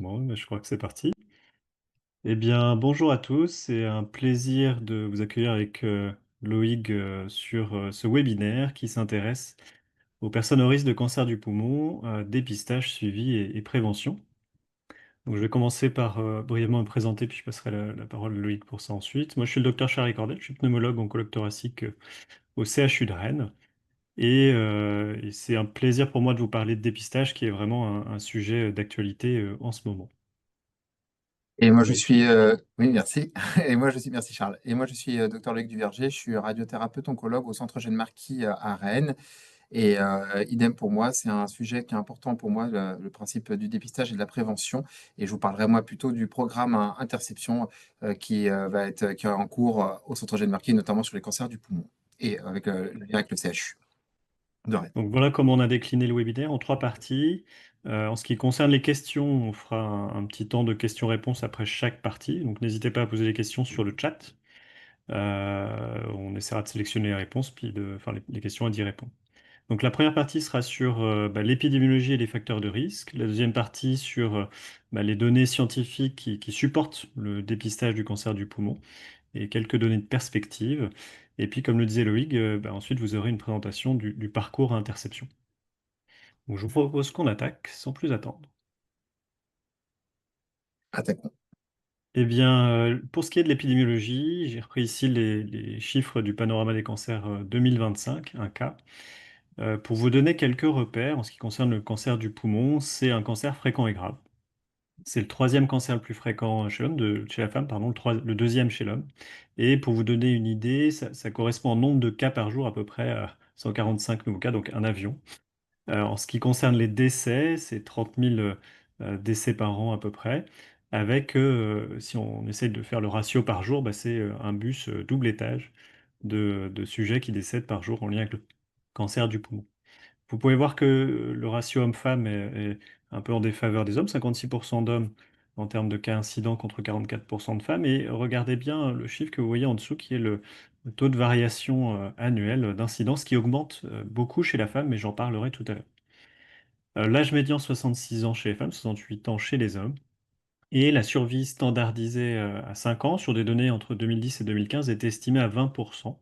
Bon, bah, je crois que c'est parti. Eh bien, bonjour à tous, c'est un plaisir de vous accueillir avec Loïc sur ce webinaire qui s'intéresse aux personnes au risque de cancer du poumon, dépistage, suivi et prévention. Donc, je vais commencer par brièvement me présenter, puis je passerai la parole à Loïc pour ça ensuite. Moi, je suis le docteur Charles Cordel, je suis pneumologue oncologue thoracique au CHU de Rennes. Et c'est un plaisir pour moi de vous parler de dépistage, qui est vraiment un sujet d'actualité en ce moment. Et moi, je Loïc. suis, oui, merci. Merci Charles. Et moi, je suis docteur Luc Duverger. Je suis radiothérapeute oncologue au Centre Eugène Marquis à Rennes. Et idem pour moi, c'est un sujet qui est important pour moi, le principe du dépistage et de la prévention. Et je vous parlerai moi plutôt du programme Interception qui est en cours au Centre Eugène Marquis, notamment sur les cancers du poumon et avec le lien avec le CHU de Rennes. Donc voilà comment on a décliné le webinaire en trois parties. En ce qui concerne les questions, on fera un petit temps de questions-réponses après chaque partie. Donc n'hésitez pas à poser des questions sur le chat. On essaiera de sélectionner les réponses, puis enfin, les questions et d'y répondre. Donc la première partie sera sur l'épidémiologie et les facteurs de risque. La deuxième partie sur les données scientifiques qui supportent le dépistage du cancer du poumon et quelques données de perspective. Et puis, comme le disait Loïc, ensuite vous aurez une présentation du parcours à interception. Donc, je vous propose qu'on attaque sans plus attendre. Attaquons. Eh bien, pour ce qui est de l'épidémiologie, j'ai repris ici les chiffres du panorama des cancers 2025, un cas. Pour vous donner quelques repères en ce qui concerne le cancer du poumon, c'est un cancer fréquent et grave. C'est le troisième cancer le plus fréquent chez l'homme, chez la femme, pardon, le deuxième chez l'homme. Et pour vous donner une idée, ça correspond en nombre de cas par jour à peu près à 145 nouveaux cas, donc un avion. En ce qui concerne les décès, c'est 30 000 décès par an à peu près, avec, si on essaye de faire le ratio par jour, c'est un bus double étage de sujets qui décèdent par jour en lien avec le cancer du poumon. Vous pouvez voir que le ratio homme-femme est un peu en défaveur des hommes, 56% d'hommes en termes de cas incidents contre 44% de femmes. Et regardez bien le chiffre que vous voyez en dessous, qui est le taux de variation annuel d'incidence qui augmente beaucoup chez la femme, mais j'en parlerai tout à l'heure. L'âge médian 66 ans chez les femmes, 68 ans chez les hommes. Et la survie standardisée à 5 ans sur des données entre 2010 et 2015 est estimée à 20%.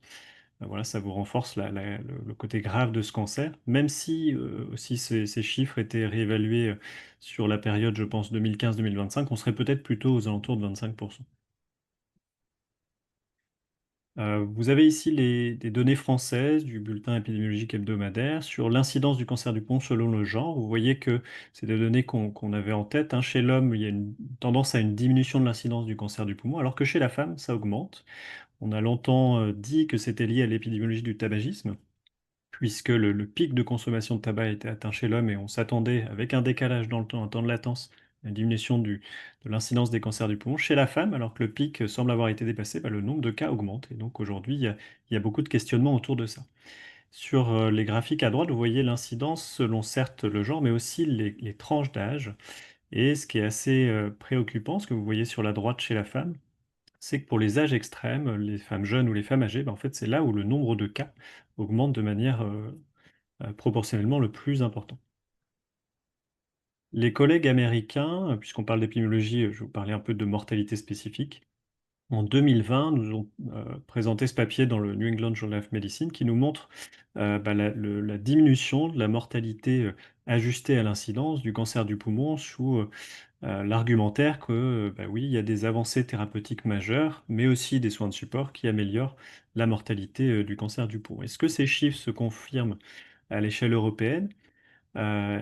Voilà, ça vous renforce le côté grave de ce cancer, même si aussi ces chiffres étaient réévalués sur la période, je pense, 2015-2025, on serait peut-être plutôt aux alentours de 25%. Vous avez ici des données françaises du bulletin épidémiologique hebdomadaire sur l'incidence du cancer du poumon selon le genre. Vous voyez que c'est des données qu'on avait en tête, hein. Chez l'homme, il y a une tendance à une diminution de l'incidence du cancer du poumon, alors que chez la femme, ça augmente. On a longtemps dit que c'était lié à l'épidémiologie du tabagisme, puisque le pic de consommation de tabac était atteint chez l'homme et on s'attendait, avec un décalage dans le temps, un temps de latence, à une diminution de l'incidence des cancers du poumon. Chez la femme, alors que le pic semble avoir été dépassé, le nombre de cas augmente. Et donc aujourd'hui, il y a beaucoup de questionnements autour de ça. Sur les graphiques à droite, vous voyez l'incidence selon certes le genre, mais aussi les tranches d'âge. Et ce qui est assez préoccupant, ce que vous voyez sur la droite chez la femme, c'est que pour les âges extrêmes, les femmes jeunes ou les femmes âgées, en fait, c'est là où le nombre de cas augmente de manière proportionnellement le plus important. Les collègues américains, puisqu'on parle d'épidémiologie, je vais vous parler un peu de mortalité spécifique. En 2020, nous ont présenté ce papier dans le New England Journal of Medicine qui nous montre la diminution de la mortalité ajustée à l'incidence du cancer du poumon sous l'argumentaire que oui, il y a des avancées thérapeutiques majeures, mais aussi des soins de support qui améliorent la mortalité du cancer du poumon. Est-ce que ces chiffres se confirment à l'échelle européenne?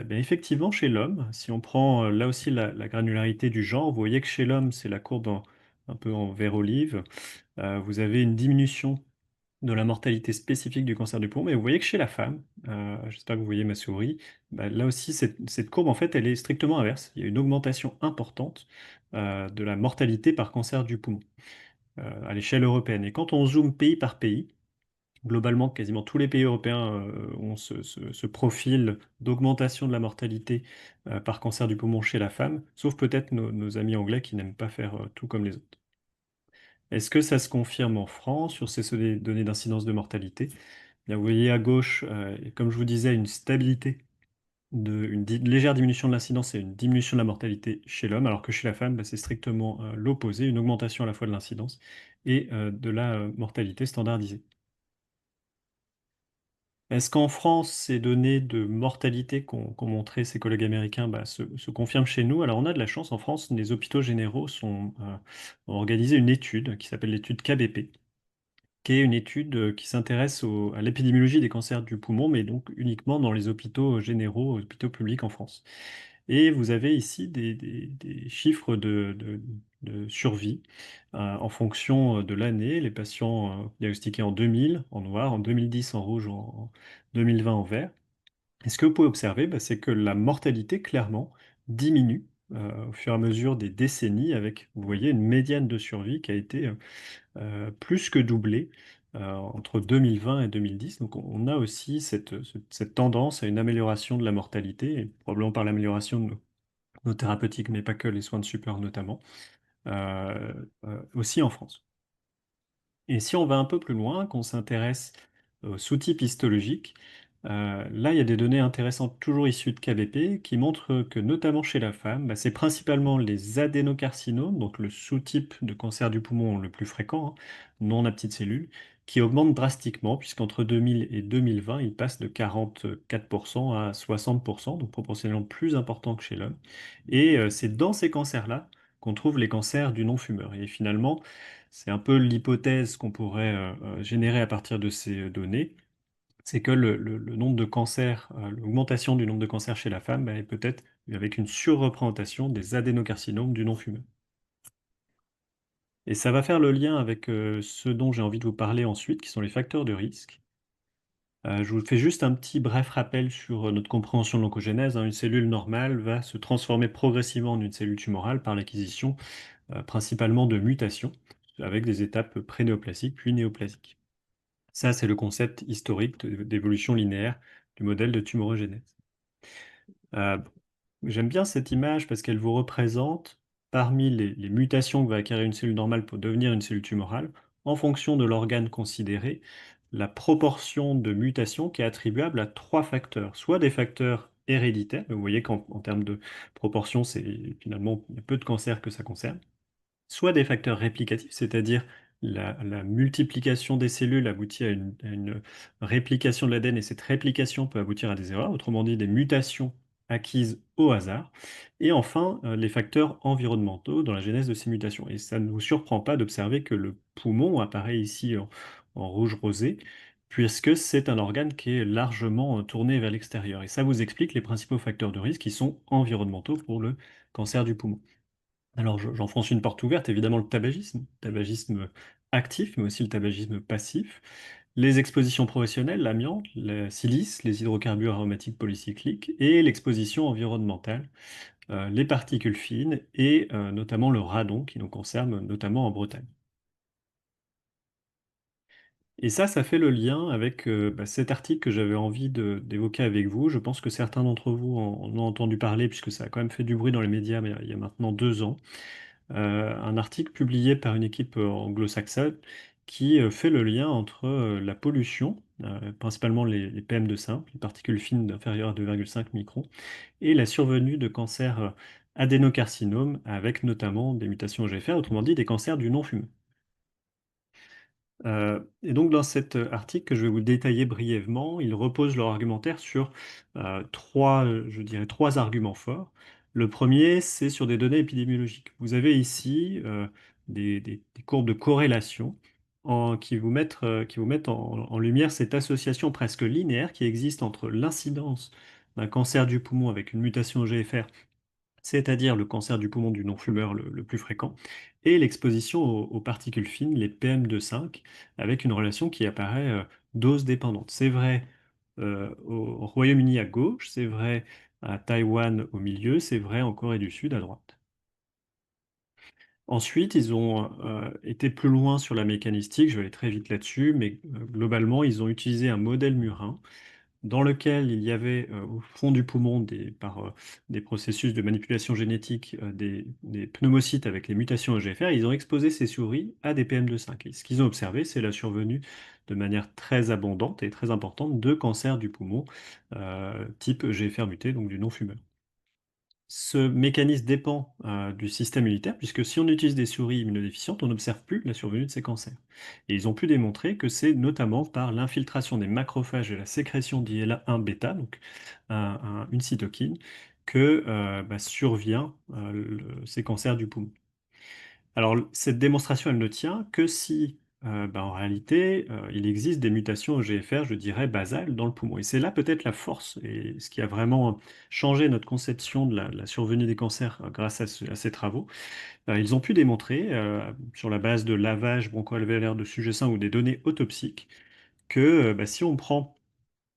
Effectivement, chez l'homme, si on prend là aussi la granularité du genre, vous voyez que chez l'homme, c'est la courbe un peu en vert olive. Vous avez une diminution de la mortalité spécifique du cancer du poumon, mais vous voyez que chez la femme, j'espère que vous voyez ma souris, là aussi, cette courbe, en fait, elle est strictement inverse. Il y a une augmentation importante de la mortalité par cancer du poumon à l'échelle européenne. Et quand on zoome pays par pays, globalement, quasiment tous les pays européens ont ce profil d'augmentation de la mortalité par cancer du poumon chez la femme, sauf peut-être nos amis anglais qui n'aiment pas faire tout comme les autres. Est-ce que ça se confirme en France sur ces données d'incidence de mortalité? Bien, vous voyez à gauche, comme je vous disais, une stabilité une légère diminution de l'incidence et une diminution de la mortalité chez l'homme, alors que chez la femme, bah, c'est strictement l'opposé, une augmentation à la fois de l'incidence et de la mortalité standardisée. Est-ce qu'en France, ces données de mortalité qu'ont montré ses collègues américains bah, se confirment chez nous? Alors on a de la chance, en France, les hôpitaux généraux ont organisé une étude qui s'appelle l'étude KBP, qui est une étude qui s'intéresse à l'épidémiologie des cancers du poumon, mais donc uniquement dans les hôpitaux généraux, hôpitaux publics en France. Et vous avez ici des chiffres de survie en fonction de l'année. Les patients diagnostiqués en 2000 en noir, en 2010 en rouge, en 2020 en vert. Et ce que vous pouvez observer, bah, c'est que la mortalité, clairement, diminue au fur et à mesure des décennies, avec, vous voyez, une médiane de survie qui a été plus que doublée entre 2020 et 2010. Donc on a aussi cette tendance à une amélioration de la mortalité, et probablement par l'amélioration de nos thérapeutiques, mais pas que, les soins de support notamment, euh, aussi en France. Et si on va un peu plus loin, qu'on s'intéresse aux sous-types histologiques, là, il y a des données intéressantes toujours issues de KBP qui montrent que, notamment chez la femme, bah, c'est principalement les adénocarcinomes, donc le sous-type de cancer du poumon le plus fréquent, hein, non à petites cellules, qui augmentent drastiquement, puisqu'entre 2000 et 2020, ils passent de 44% à 60%, donc proportionnellement plus important que chez l'homme. Et c'est dans ces cancers-là qu'on trouve les cancers du non-fumeur. Et finalement, c'est un peu l'hypothèse qu'on pourrait générer à partir de ces données, c'est que le nombre de cancers, l'augmentation du nombre de cancers chez la femme bah, est peut-être avec une surreprésentation des adénocarcinomes du non-fumeur. Et ça va faire le lien avec ce dont j'ai envie de vous parler ensuite, qui sont les facteurs de risque. Je vous fais juste un petit bref rappel sur notre compréhension de l'oncogénèse, hein. Une cellule normale va se transformer progressivement en une cellule tumorale par l'acquisition principalement de mutations, avec des étapes prénéoplasiques puis néoplasiques. Ça, c'est le concept historique d'évolution linéaire du modèle de tumorigénèse. Euh, J'aime bien cette image parce qu'elle vous représente, parmi les mutations que va acquérir une cellule normale pour devenir une cellule tumorale, en fonction de l'organe considéré, la proportion de mutations qui est attribuable à trois facteurs, soit des facteurs héréditaires, vous voyez qu'en termes de proportion, c'est finalement il y a peu de cancers que ça concerne, soit des facteurs réplicatifs, c'est-à-dire la multiplication des cellules aboutit à une réplication de l'ADN et cette réplication peut aboutir à des erreurs, autrement dit des mutations acquises au hasard. Et enfin, les facteurs environnementaux dans la genèse de ces mutations. Et ça ne vous surprend pas d'observer que le poumon apparaît ici en rouge rosé, puisque c'est un organe qui est largement tourné vers l'extérieur. Et ça vous explique les principaux facteurs de risque qui sont environnementaux pour le cancer du poumon. Alors, j'enfonce une porte ouverte, évidemment, le tabagisme actif, mais aussi le tabagisme passif, les expositions professionnelles, l'amiante, le silice, les hydrocarbures aromatiques polycycliques, et l'exposition environnementale, les particules fines, et notamment le radon, qui nous concerne notamment en Bretagne. Et ça fait le lien avec bah, cet article que j'avais envie d'évoquer avec vous. Je pense que certains d'entre vous en ont entendu parler, puisque ça a quand même fait du bruit dans les médias, mais il y a maintenant 2 ans. Un article publié par une équipe anglo-saxonne qui fait le lien entre la pollution, principalement les PM2,5, les particules fines inférieures à 2,5 microns, et la survenue de cancers adénocarcinomes, avec notamment des mutations EGFR, autrement dit des cancers du non-fumeur. Et donc dans cet article que je vais vous détailler brièvement, ils reposent leur argumentaire sur je dirais trois arguments forts. Le premier, c'est sur des données épidémiologiques. Vous avez ici des courbes de corrélation qui vous mettent en lumière cette association presque linéaire qui existe entre l'incidence d'un cancer du poumon avec une mutation GFR, c'est-à-dire le cancer du poumon du non-fumeur le plus fréquent, et l'exposition aux particules fines, les PM2,5, avec une relation qui apparaît dose dépendante. C'est vrai au Royaume-Uni à gauche, c'est vrai à Taïwan au milieu, c'est vrai en Corée du Sud à droite. Ensuite, ils ont été plus loin sur la mécanistique, je vais aller très vite là-dessus, mais globalement, ils ont utilisé un modèle murin dans lequel il y avait au fond du poumon, par des processus de manipulation génétique, des pneumocytes avec les mutations EGFR. Ils ont exposé ces souris à des PM2,5. Et ce qu'ils ont observé, c'est la survenue de manière très abondante et très importante de cancer du poumon, type GFR muté, donc du non-fumeur. Ce mécanisme dépend du système immunitaire, puisque si on utilise des souris immunodéficientes, on n'observe plus la survenue de ces cancers. Et ils ont pu démontrer que c'est notamment par l'infiltration des macrophages et la sécrétion d'IL-1 bêta, donc une cytokine, que survient ces cancers du poumon. Alors, cette démonstration, elle ne tient que si, en réalité, il existe des mutations au GFR, je dirais, basales dans le poumon. Et c'est là peut-être la force et ce qui a vraiment changé notre conception de la survenue des cancers grâce à ces travaux. Ils ont pu démontrer, sur la base de lavage broncho-alvéolaire de sujets sains ou des données autopsiques, que si on prend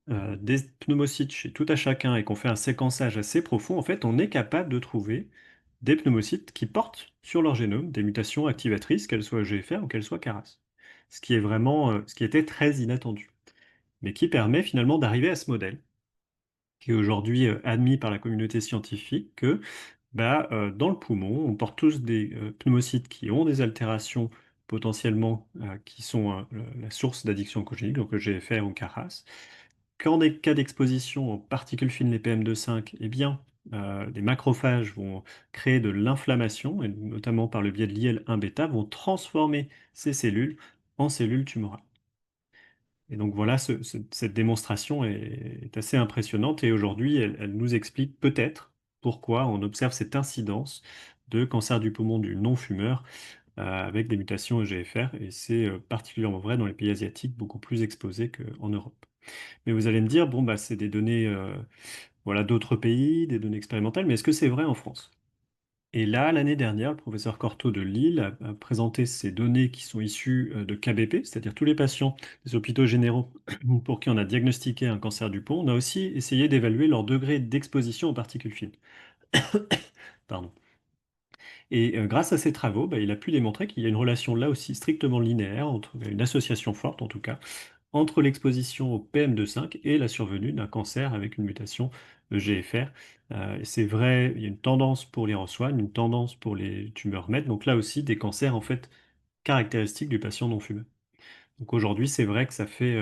des pneumocytes chez tout à chacun et qu'on fait un séquençage assez profond, en fait, on est capable de trouver des pneumocytes qui portent sur leur génome des mutations activatrices, qu'elles soient GFR ou qu'elles soient CARAS. Ce qui est vraiment, ce qui était très inattendu, mais qui permet finalement d'arriver à ce modèle, qui est aujourd'hui admis par la communauté scientifique, que dans le poumon, on porte tous des pneumocytes qui ont des altérations potentiellement qui sont la source d'addiction oncogénique, donc le GFR ou CARAS. Qu'en des cas d'exposition aux particules fines, les PM2,5, eh bien, des macrophages vont créer de l'inflammation, et notamment par le biais de l'IL-1 bêta, vont transformer ces cellules en cellules tumorales. Et donc voilà, cette démonstration est assez impressionnante et aujourd'hui, elle nous explique peut-être pourquoi on observe cette incidence de cancer du poumon du non-fumeur avec des mutations EGFR, et c'est particulièrement vrai dans les pays asiatiques, beaucoup plus exposés qu'en Europe. Mais vous allez me dire, bon, c'est des données voilà, d'autres pays, des données expérimentales, mais est-ce que c'est vrai en France? Et là, l'année dernière, le professeur Cortot de Lille a présenté ces données qui sont issues de KBP, c'est-à-dire tous les patients des hôpitaux généraux pour qui on a diagnostiqué un cancer du poumon. On a aussi essayé d'évaluer leur degré d'exposition aux particules fines. Pardon. Et grâce à ces travaux, il a pu démontrer qu'il y a une relation là aussi strictement linéaire, entre une association forte en tout cas, entre l'exposition au PM2,5 et la survenue d'un cancer avec une mutation EGFR. Et c'est vrai, il y a une tendance pour les ROS1, une tendance pour les tumeurs MET, donc là aussi des cancers en fait caractéristiques du patient non fumeur. Donc aujourd'hui, c'est vrai que ça fait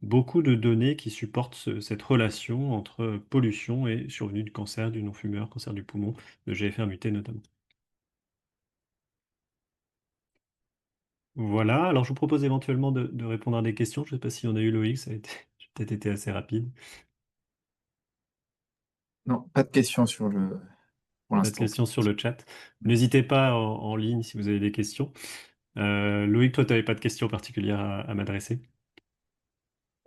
beaucoup de données qui supportent cette relation entre pollution et survenue du cancer du non-fumeur, cancer du poumon, de GFR muté notamment. Voilà, alors je vous propose éventuellement de répondre à des questions. Je ne sais pas si on a eu Loïc, ça a été, j'ai peut-être été assez rapide. Non, pas de questions pour Pas de l'instant. questions sur le chat. N'hésitez pas en ligne si vous avez des questions. Loïc, toi, tu n'avais pas de questions particulières à m'adresser?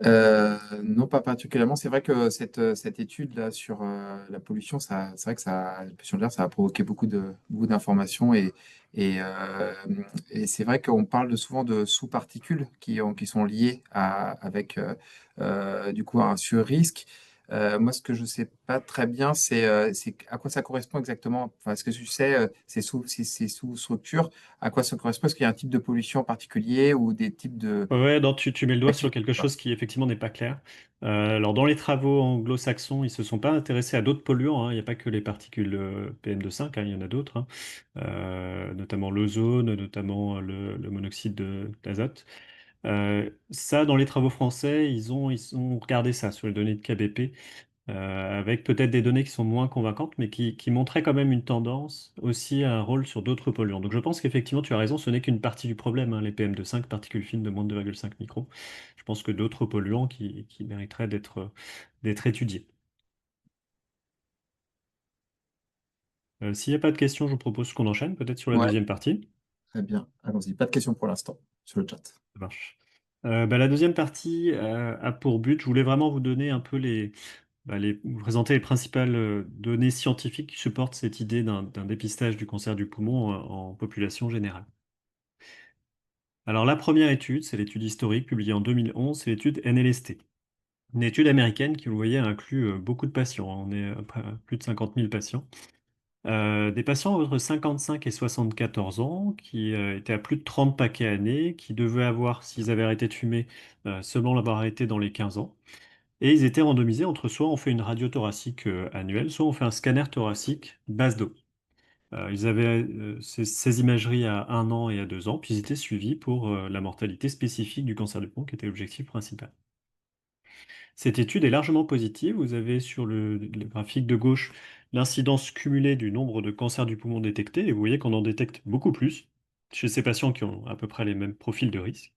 Non, pas particulièrement. C'est vrai que cette étude-là sur la pollution, c'est vrai que la pollution de l'air, ça a provoqué beaucoup d'informations et c'est vrai qu'on parle souvent de sous-particules qui sont liées avec du coup un sur-risque. Moi, ce que je sais pas très bien, c'est à quoi ça correspond exactement. Enfin, est-ce que tu sais, ces sous-structures, à quoi ça correspond? Est-ce qu'il y a un type de pollution en particulier ou des types de Ouais, non, tu mets le doigt sur d'activités? quelque chose qui effectivement n'est pas clair. Alors dans les travaux anglo-saxons, ils se sont pas intéressés à d'autres polluants, hein. Il n'y a pas que les particules PM2,5, hein, il y en a d'autres, hein. Notamment l'ozone, notamment le monoxyde d'azote. Ça, dans les travaux français, ils ont regardé ça sur les données de KBP. Avec peut-être des données qui sont moins convaincantes, mais qui montraient quand même une tendance aussi à un rôle sur d'autres polluants. Donc je pense qu'effectivement, tu as raison, ce n'est qu'une partie du problème, hein, les PM2,5, particules fines de moins de 2,5 microns. Je pense que d'autres polluants qui mériteraient d'être étudiés. S'il n'y a pas de questions, je vous propose qu'on enchaîne peut-être sur la Ouais, deuxième partie. très bien. Allons-y. Pas de questions pour l'instant sur le chat. Ça marche. La deuxième partie a pour but, je voulais vraiment vous donner un peu vous présenter les principales données scientifiques qui supportent cette idée d'un dépistage du cancer du poumon en population générale. Alors la première étude, c'est l'étude historique publiée en 2011, c'est l'étude NLST. Une étude américaine qui, vous le voyez, a inclus beaucoup de patients, hein. On est à plus de 50 000 patients. Des patients entre 55 et 74 ans qui étaient à plus de 30 paquets années, qui devaient avoir, s'ils avaient arrêté de fumer, seulement l'avoir arrêté dans les 15 ans. Et ils étaient randomisés entre soit on fait une radio thoracique annuelle, soit on fait un scanner thoracique basse dose. Ils avaient ces imageries à 1 an et à 2 ans, puis ils étaient suivis pour la mortalité spécifique du cancer du poumon, qui était l'objectif principal. Cette étude est largement positive. Vous avez sur le graphique de gauche l'incidence cumulée du nombre de cancers du poumon détectés, et vous voyez qu'on en détecte beaucoup plus chez ces patients qui ont à peu près les mêmes profils de risque,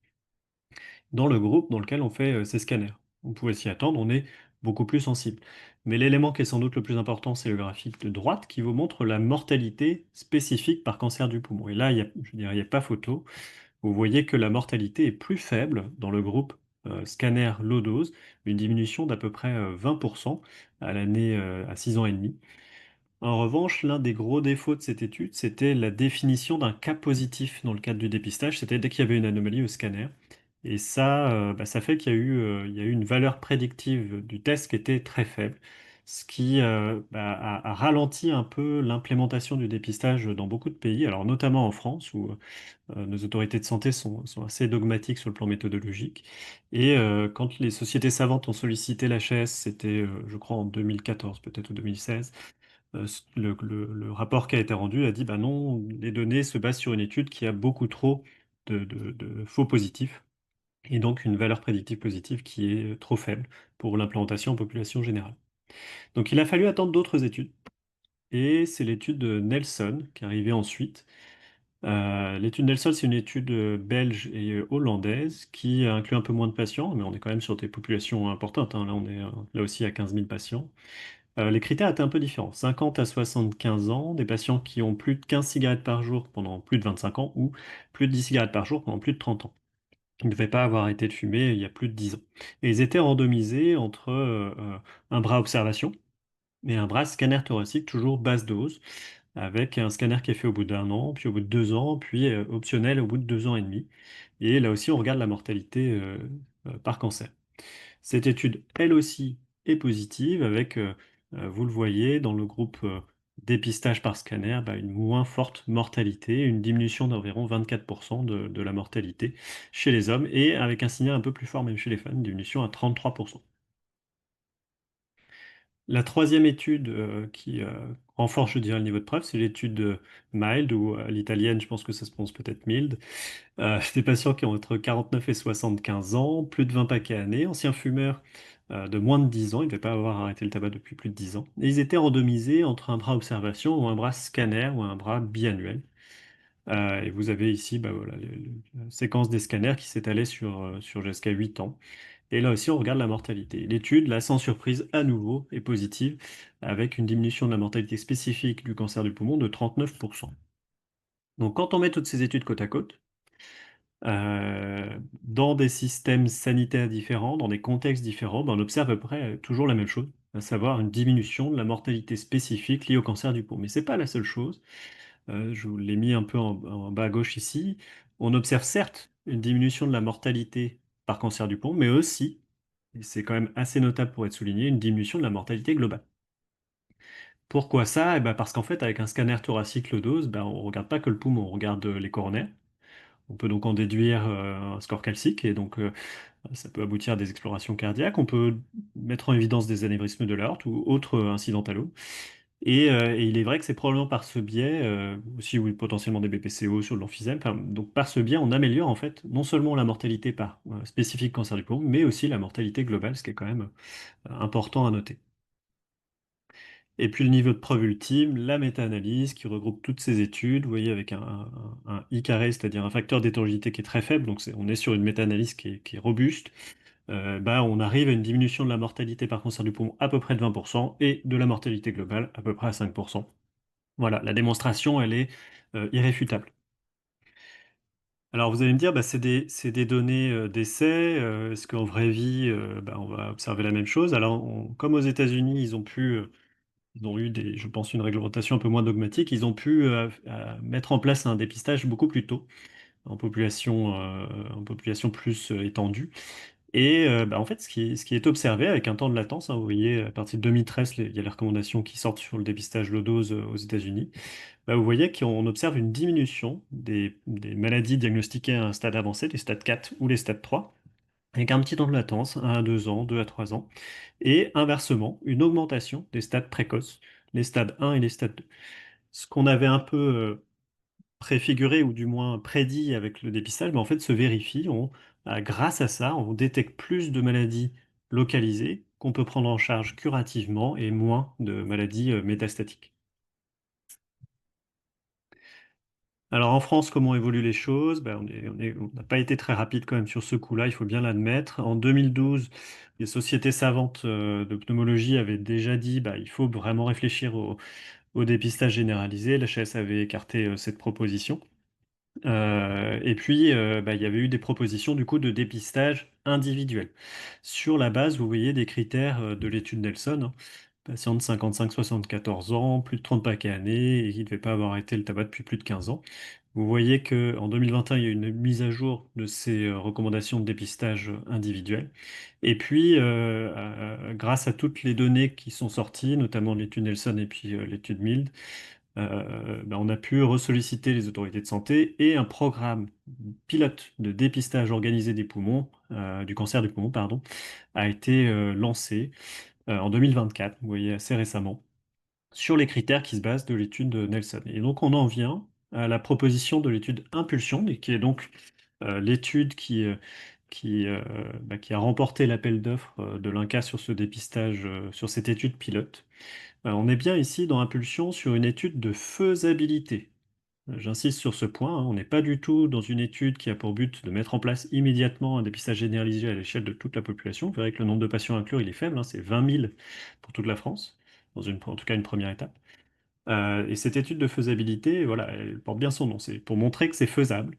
dans le groupe dans lequel on fait ces scanners. On pouvait s'y attendre, on est beaucoup plus sensible. Mais l'élément qui est sans doute le plus important, c'est le graphique de droite qui vous montre la mortalité spécifique par cancer du poumon. Et là, je dirais, il n'y a pas photo. Vous voyez que la mortalité est plus faible dans le groupe scanner low dose, une diminution d'à peu près 20% à l'année à 6 ans et demi. En revanche, l'un des gros défauts de cette étude, c'était la définition d'un cas positif dans le cadre du dépistage. C'était dès qu'il y avait une anomalie au scanner. Et ça, ça fait il y a eu une valeur prédictive du test qui était très faible, ce qui a ralenti un peu l'implémentation du dépistage dans beaucoup de pays, alors notamment en France, où nos autorités de santé sont assez dogmatiques sur le plan méthodologique. Et quand les sociétés savantes ont sollicité l'HAS, c'était, je crois, en 2014 peut-être ou 2016, le rapport qui a été rendu a dit, bah non, les données se basent sur une étude qui a beaucoup trop de faux positifs, et donc une valeur prédictive positive qui est trop faible pour l'implantation en population générale. Donc il a fallu attendre d'autres études, et c'est l'étude de Nelson qui est arrivée ensuite. L'étude Nelson, c'est une étude belge et hollandaise qui inclut un peu moins de patients, mais on est quand même sur des populations importantes, hein. Là, on est là aussi à 15 000 patients. Les critères étaient un peu différents. 50 à 75 ans, des patients qui ont plus de 15 cigarettes par jour pendant plus de 25 ans ou plus de 10 cigarettes par jour pendant plus de 30 ans. Ils ne devaient pas avoir arrêté de fumer il y a plus de 10 ans. Et ils étaient randomisés entre un bras observation et un bras scanner thoracique, toujours basse dose, avec un scanner qui est fait au bout d'1 an, puis au bout de 2 ans, puis optionnel au bout de 2 ans et demi. Et là aussi, on regarde la mortalité par cancer. Cette étude, elle aussi, est positive avec, vous le voyez, dans le groupe dépistage par scanner, une moins forte mortalité, une diminution d'environ 24% de la mortalité chez les hommes, et avec un signal un peu plus fort même chez les femmes, une diminution à 33%. La troisième étude qui renforce, je dirais, le niveau de preuve, c'est l'étude MILD, ou à l'italienne, je pense que ça se prononce peut-être MILD. Des patients qui ont entre 49 et 75 ans, plus de 20 paquets années, anciens fumeurs de moins de 10 ans, ils ne devaient pas avoir arrêté le tabac depuis plus de 10 ans. Et ils étaient randomisés entre un bras observation ou un bras scanner ou un bras biannuel. Et vous avez ici voilà, la séquence des scanners qui s'étalait sur jusqu'à 8 ans. Et là aussi, on regarde la mortalité. L'étude, là, sans surprise, à nouveau, est positive, avec une diminution de la mortalité spécifique du cancer du poumon de 39%. Donc, quand on met toutes ces études côte à côte, dans des systèmes sanitaires différents, dans des contextes différents, on observe à peu près toujours la même chose, à savoir une diminution de la mortalité spécifique liée au cancer du poumon. Mais ce n'est pas la seule chose. Je vous l'ai mis un peu en bas à gauche ici. On observe certes une diminution de la mortalité par cancer du poumon, mais aussi, et c'est quand même assez notable pour être souligné, une diminution de la mortalité globale. Pourquoi ça? Eh ben parce qu'en fait, avec un scanner thoracique low dose, on ne regarde pas que le poumon, on regarde les coronaires. On peut donc en déduire un score calcique, et donc ça peut aboutir à des explorations cardiaques. On peut mettre en évidence des anévrismes de l'aorte ou autres incidentalo. Et il est vrai que c'est probablement par ce biais, aussi oui, potentiellement des BPCO sur de l'emphysème, enfin, donc par ce biais, on améliore en fait non seulement la mortalité par spécifique cancer du poumon, mais aussi la mortalité globale, ce qui est quand même important à noter. Et puis le niveau de preuve ultime, la méta-analyse qui regroupe toutes ces études, vous voyez, avec un I carré, c'est-à-dire un facteur d'hétérogénéité qui est très faible, donc on est sur une méta-analyse qui est robuste. On arrive à une diminution de la mortalité par cancer du poumon à peu près de 20% et de la mortalité globale à peu près à 5%. Voilà, la démonstration, elle est irréfutable. Alors vous allez me dire, c'est des données d'essai, est-ce qu'en vraie vie, on va observer la même chose? Alors, comme aux États-Unis, ils ont eu je pense, une réglementation un peu moins dogmatique, ils ont pu mettre en place un dépistage beaucoup plus tôt, en population plus étendue. Et en fait, ce qui est observé avec un temps de latence, hein, vous voyez, à partir de 2013, il y a les recommandations qui sortent sur le dépistage low dose aux États-Unis. Vous voyez qu'on observe une diminution des maladies diagnostiquées à un stade avancé, les stades 4 ou les stades 3, avec un petit temps de latence, 1 à 2 ans, 2 à 3 ans, et inversement, une augmentation des stades précoces, les stades 1 et les stades 2. ce qu'on avait un peu préfiguré ou du moins prédit avec le dépistage, en fait, se vérifie. Grâce à ça, on détecte plus de maladies localisées qu'on peut prendre en charge curativement et moins de maladies métastatiques. Alors en France, comment évoluent les choses? Ben, on n'a pas été très rapide quand même sur ce coup-là, il faut bien l'admettre. En 2012, les sociétés savantes de pneumologie avaient déjà dit bah, il faut vraiment réfléchir au dépistage généralisé. L'HAS avait écarté cette proposition. Et puis, bah, il y avait eu des propositions du coup de dépistage individuel. Sur la base, vous voyez, des critères de l'étude Nelson, hein. Patient de 55-74 ans, plus de 30 paquets années, et qui ne devait pas avoir arrêté le tabac depuis plus de 15 ans. Vous voyez qu'en 2021, il y a eu une mise à jour de ces recommandations de dépistage individuel. Et puis, grâce à toutes les données qui sont sorties, notamment l'étude Nelson et puis l'étude MILD, ben, on a pu ressolliciter les autorités de santé et un programme pilote de dépistage organisé des poumons, du cancer du poumon, pardon, a été lancé en 2024, vous voyez, assez récemment, sur les critères qui se basent de l'étude de Nelson. Et donc on en vient à la proposition de l'étude Impulsion, et qui est donc l'étude qui a remporté l'appel d'offres de l'INCa sur ce dépistage, sur cette étude pilote. On est bien ici dans Impulsion sur une étude de faisabilité. J'insiste sur ce point, hein, on n'est pas du tout dans une étude qui a pour but de mettre en place immédiatement un dépistage généralisé à l'échelle de toute la population. Vous verrez que le nombre de patients à inclure, il est faible, hein, c'est 20 000 pour toute la France, en tout cas une première étape. Et cette étude de faisabilité, voilà, elle porte bien son nom, c'est pour montrer que c'est faisable.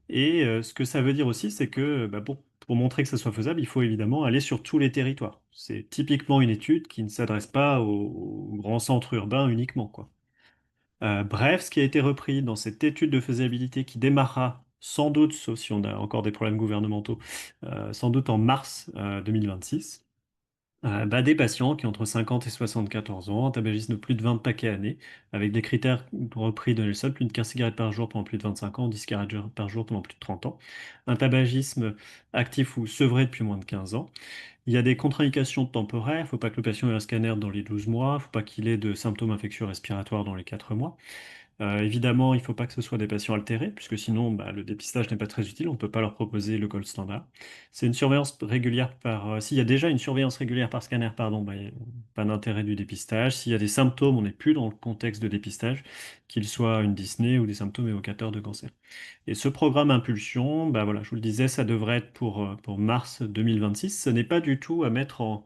Et ce que ça veut dire aussi, c'est que bah, pour montrer que ça soit faisable, il faut évidemment aller sur tous les territoires. C'est typiquement une étude qui ne s'adresse pas aux grands centres urbains uniquement, quoi. Bref, ce qui a été repris dans cette étude de faisabilité qui démarrera sans doute, sauf si on a encore des problèmes gouvernementaux, sans doute en mars 2026, bah, des patients qui ont entre 50 et 74 ans, un tabagisme de plus de 20 paquets années, avec des critères repris de Nelson, plus de 15 cigarettes par jour pendant plus de 25 ans, 10 cigarettes par jour pendant plus de 30 ans, un tabagisme actif ou sevré depuis moins de 15 ans. Il y a des contre-indications temporaires, il ne faut pas que le patient ait un scanner dans les 12 mois, il ne faut pas qu'il ait de symptômes infectieux respiratoires dans les 4 mois. Évidemment, il ne faut pas que ce soit des patients altérés, puisque sinon, bah, le dépistage n'est pas très utile. On ne peut pas leur proposer le gold standard. C'est une surveillance régulière s'il y a déjà une surveillance régulière par scanner, pardon, bah, il n'y a pas d'intérêt du dépistage. S'il y a des symptômes, on n'est plus dans le contexte de dépistage, qu'ils soient une dyspnée ou des symptômes évocateurs de cancer. Et ce programme Impulsion, bah voilà, je vous le disais, ça devrait être pour mars 2026. Ce n'est pas du tout à mettre en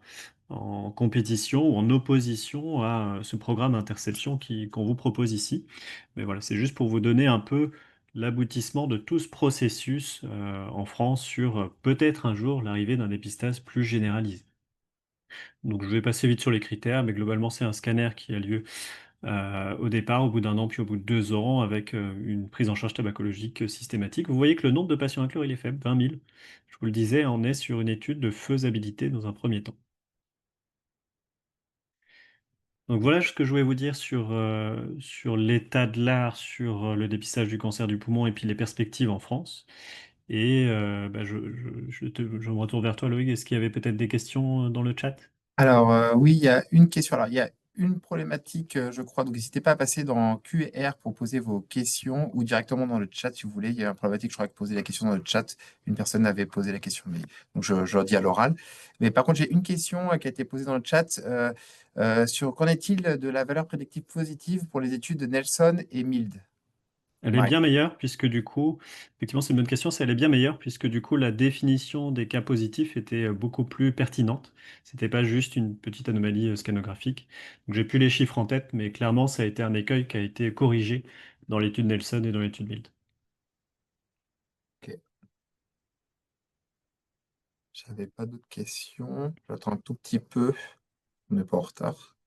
compétition ou en opposition à ce programme Interception qu'on vous propose ici. Mais voilà, c'est juste pour vous donner un peu l'aboutissement de tout ce processus en France sur peut-être un jour l'arrivée d'un dépistage plus généralisé. Donc je vais passer vite sur les critères, mais globalement c'est un scanner qui a lieu au départ, au bout d'un an, puis au bout de 2 ans, avec une prise en charge tabacologique systématique. Vous voyez que le nombre de patients inclus, il est faible, 20 000. Je vous le disais, on est sur une étude de faisabilité dans un premier temps. Donc voilà ce que je voulais vous dire sur l'état de l'art, sur le dépistage du cancer du poumon et puis les perspectives en France. Et bah, je me retourne vers toi, Loïc. Est-ce qu'il y avait peut-être des questions dans le chat? Alors, oui, il y a une question. Alors, il y a une problématique, je crois. Donc, n'hésitez pas à passer dans Q&R pour poser vos questions ou directement dans le chat si vous voulez. Il y a une problématique, je crois, que poser la question dans le chat. Une personne avait posé la question, mais donc je le dis à l'oral. Mais par contre, j'ai une question qui a été posée dans le chat sur qu'en est-il de la valeur prédictive positive pour les études de Nelson et Mild? Elle est Ouais. bien meilleure puisque du coup, effectivement, c'est une bonne question, elle est bien meilleure puisque du coup, la définition des cas positifs était beaucoup plus pertinente. C'était pas juste une petite anomalie scanographique. Donc j'ai plus les chiffres en tête, mais clairement, ça a été un écueil qui a été corrigé dans l'étude Nelson et dans l'étude Bild. Ok. J'avais pas d'autres questions. J'attends un tout petit peu. On n'est pas en retard.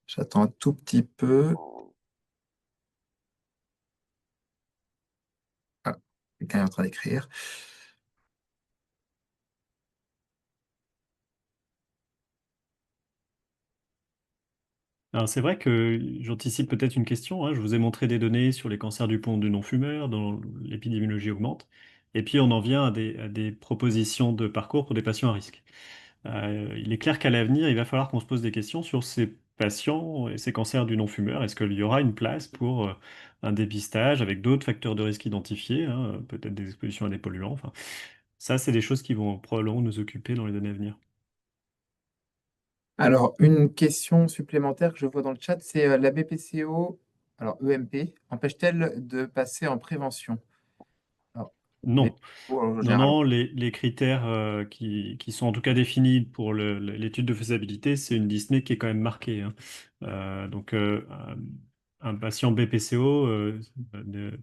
J'attends un tout petit peu. Ah, quelqu'un est en train d'écrire. Alors c'est vrai que j'anticipe peut-être une question, hein. Je vous ai montré des données sur les cancers du poumon de non-fumeurs, dont l'épidémiologie augmente. Et puis on en vient à des propositions de parcours pour des patients à risque. Il est clair qu'à l'avenir, il va falloir qu'on se pose des questions sur ces patients et ces cancers du non-fumeur? Est-ce qu'il y aura une place pour un dépistage avec d'autres facteurs de risque identifiés, hein, peut-être des expositions à des polluants? Enfin, ça, c'est des choses qui vont probablement nous occuper dans les années à venir. Alors, une question supplémentaire que je vois dans le chat, c'est la BPCO, alors EMP, empêche-t-elle de passer en prévention? Alors, Non. BPCO en Non, général. non, les critères qui sont en tout cas définis pour l'étude de faisabilité, c'est une dyspnée qui est quand même marquée, hein. Donc, un patient BPCO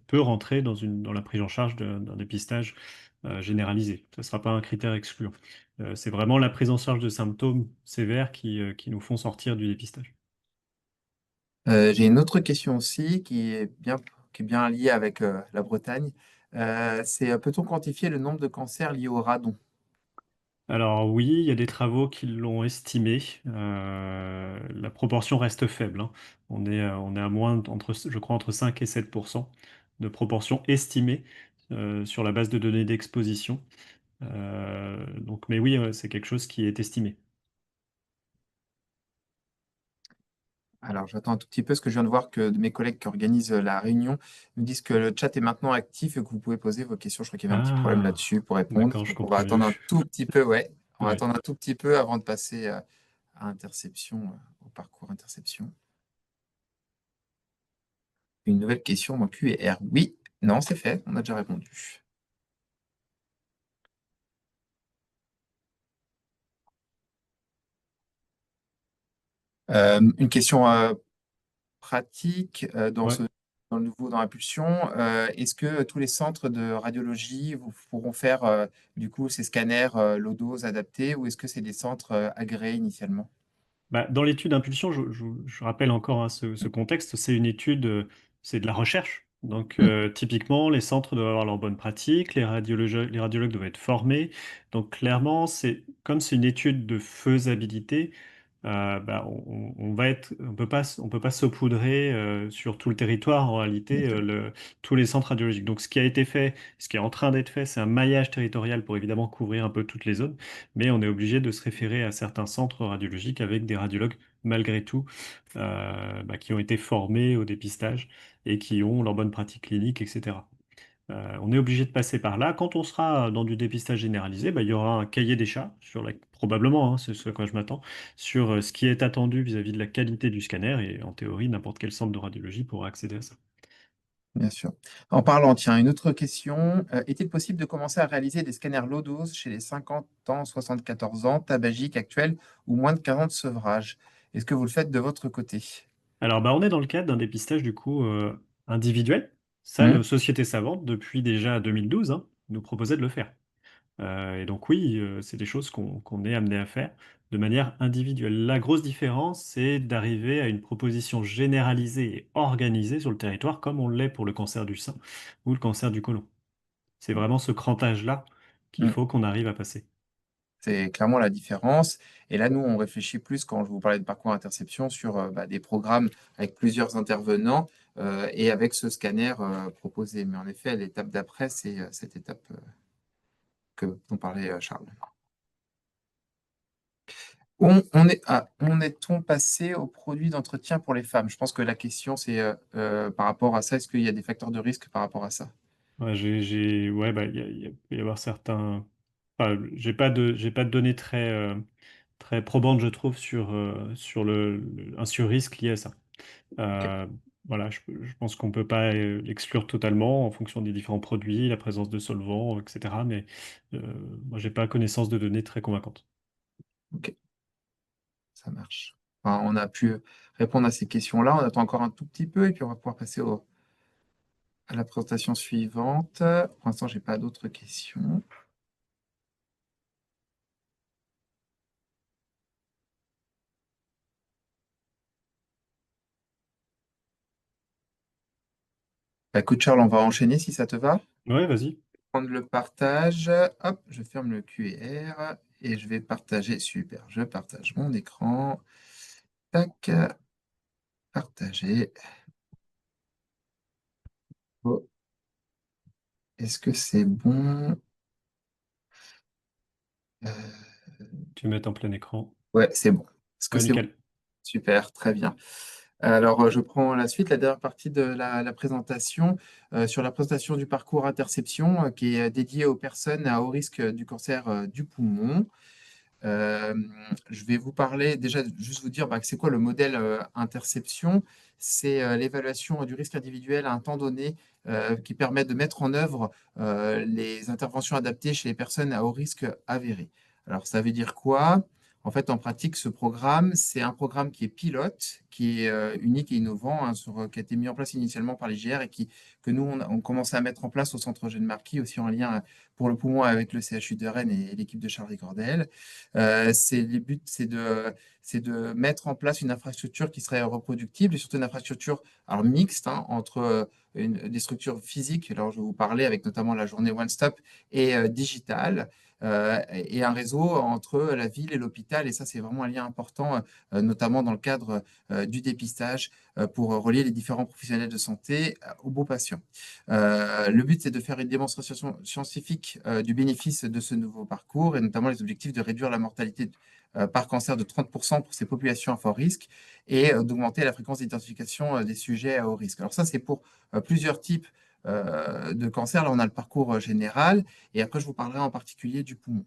peut rentrer dans la prise en charge d'un dépistage généralisé. Ce ne sera pas un critère excluant. C'est vraiment la prise en charge de symptômes sévères qui nous font sortir du dépistage. J'ai une autre question aussi qui est bien liée avec la Bretagne. C'est peut-on quantifier le nombre de cancers liés au radon? Alors oui, il y a des travaux qui l'ont estimé. La proportion reste faible, hein. On est à moins, je crois, entre 5 et 7 de proportion estimée sur la base de données d'exposition. Donc, mais oui, c'est quelque chose qui est estimé. Alors, j'attends un tout petit peu parce que je viens de voir que mes collègues qui organisent la réunion me disent que le chat est maintenant actif et que vous pouvez poser vos questions. Je crois qu'il y avait un petit problème Ah, là-dessus pour répondre. d'accord, je Donc, on va comprends mieux. attendre un tout petit peu, ouais. On va Ouais. attendre un tout petit peu avant de passer à interception, au parcours interception. Une nouvelle question dans Q et R. Oui, non, c'est fait. On a déjà répondu. Une question pratique Ouais. dans le nouveau, dans la pulsion. Est-ce que tous les centres de radiologie vous pourront faire du coup ces scanners low dose adaptés ou est-ce que c'est des centres agréés initialement? Bah, dans l'étude d'impulsion, je rappelle encore, hein, ce contexte, c'est une étude, c'est de la recherche. Donc, Mm, typiquement, les centres doivent avoir leurs bonnes pratiques, les radiologues doivent être formés. Donc, clairement, comme c'est une étude de faisabilité, bah, on peut pas saupoudrer sur tout le territoire, en bien réalité, sûr. tous les centres radiologiques. Donc, ce qui a été fait, ce qui est en train d'être fait, c'est un maillage territorial pour évidemment couvrir un peu toutes les zones, mais on est obligé de se référer à certains centres radiologiques avec des radiologues, malgré tout, bah, qui ont été formés au dépistage et qui ont leurs bonnes pratiques cliniques, etc. On est obligé de passer par là. Quand on sera dans du dépistage généralisé, bah, il y aura un cahier des charges, probablement, hein, c'est ce à quoi je m'attends, sur ce qui est attendu vis-à-vis de la qualité du scanner, et en théorie, n'importe quel centre de radiologie pourra accéder à ça. Bien sûr. En parlant, tiens, une autre question. Est-il possible de commencer à réaliser des scanners low dose chez les 50 ans, 74 ans, tabagiques actuels ou moins de 40 sevrages? Est-ce que vous le faites de votre côté? Alors, bah, on est dans le cadre d'un dépistage du coup individuel. Ça, Hmm. la Société savante, depuis déjà 2012, hein, nous proposait de le faire. Et donc oui, c'est des choses qu'on est amené à faire de manière individuelle. La grosse différence, c'est d'arriver à une proposition généralisée et organisée sur le territoire, comme on l'est pour le cancer du sein ou le cancer du côlon. C'est vraiment ce crantage-là qu'il Hmm. faut qu'on arrive à passer. C'est clairement la différence. Et là, nous, on réfléchit plus, quand je vous parlais de parcours interception, sur des programmes avec plusieurs intervenants et avec ce scanner proposé. Mais en effet, l'étape d'après, c'est cette étape dont parlait Charles. On est-on passé aux produits d'entretien pour les femmes? Je pense que la question, c'est par rapport à ça, est-ce qu'il y a des facteurs de risque par rapport à ça? Ouais, ouais, bah, il peut y avoir certains. Enfin, j'ai pas de données très probantes, je trouve, sur un sur-risque lié à ça. Ok, Euh, voilà, je pense qu'on ne peut pas l'exclure totalement en fonction des différents produits, la présence de solvants, etc. Mais euh, moi, j'ai pas connaissance de données très convaincantes. ok, ça marche. Enfin, on a pu répondre à ces questions-là. On attend encore un tout petit peu et puis on va pouvoir passer à la présentation suivante. Pour l'instant, j'ai pas d'autres questions. Bah, écoute, Charles, on va enchaîner si ça te va. Ouais, vas-y. Prendre le partage. Hop, je ferme le QR et je vais partager. Super, je partage mon écran. Tac, partager. Oh, est-ce que c'est bon? Euh, Tu mets en plein écran. Ouais, c'est bon. Est-ce que Ouais, c'est bon? nickel. Super, très bien. Alors, je prends la suite, la dernière partie de la présentation, sur la présentation du parcours interception qui est dédié aux personnes à haut risque du cancer du poumon. Euh, je vais vous parler, déjà, juste vous dire que c'est quoi le modèle interception. C'est l'évaluation du risque individuel à un temps donné qui permet de mettre en œuvre les interventions adaptées chez les personnes à haut risque avéré. Alors, ça veut dire quoi? En fait, en pratique, ce programme, c'est un programme qui est pilote, qui est unique et innovant, hein, qui a été mis en place initialement par l'IGR et que nous, on commençait à mettre en place au Centre Eugène Marquis, aussi en lien pour le poumon avec le CHU de Rennes et l'équipe de Charles Cordel. Le but, c'est de mettre en place une infrastructure qui serait reproductible et surtout une infrastructure alors, mixte hein, entre des structures physiques, alors je vais vous parler avec notamment la journée One Stop, et digitale, et un réseau entre la ville et l'hôpital. Et ça, c'est vraiment un lien important, notamment dans le cadre du dépistage, pour relier les différents professionnels de santé aux beaux patients. Le but, c'est de faire une démonstration scientifique du bénéfice de ce nouveau parcours et notamment les objectifs de réduire la mortalité par cancer de 30% pour ces populations à fort risque et d'augmenter la fréquence d'identification des sujets à haut risque. Alors ça, c'est pour plusieurs types de cancers. Là, on a le parcours général et après, je vous parlerai en particulier du poumon.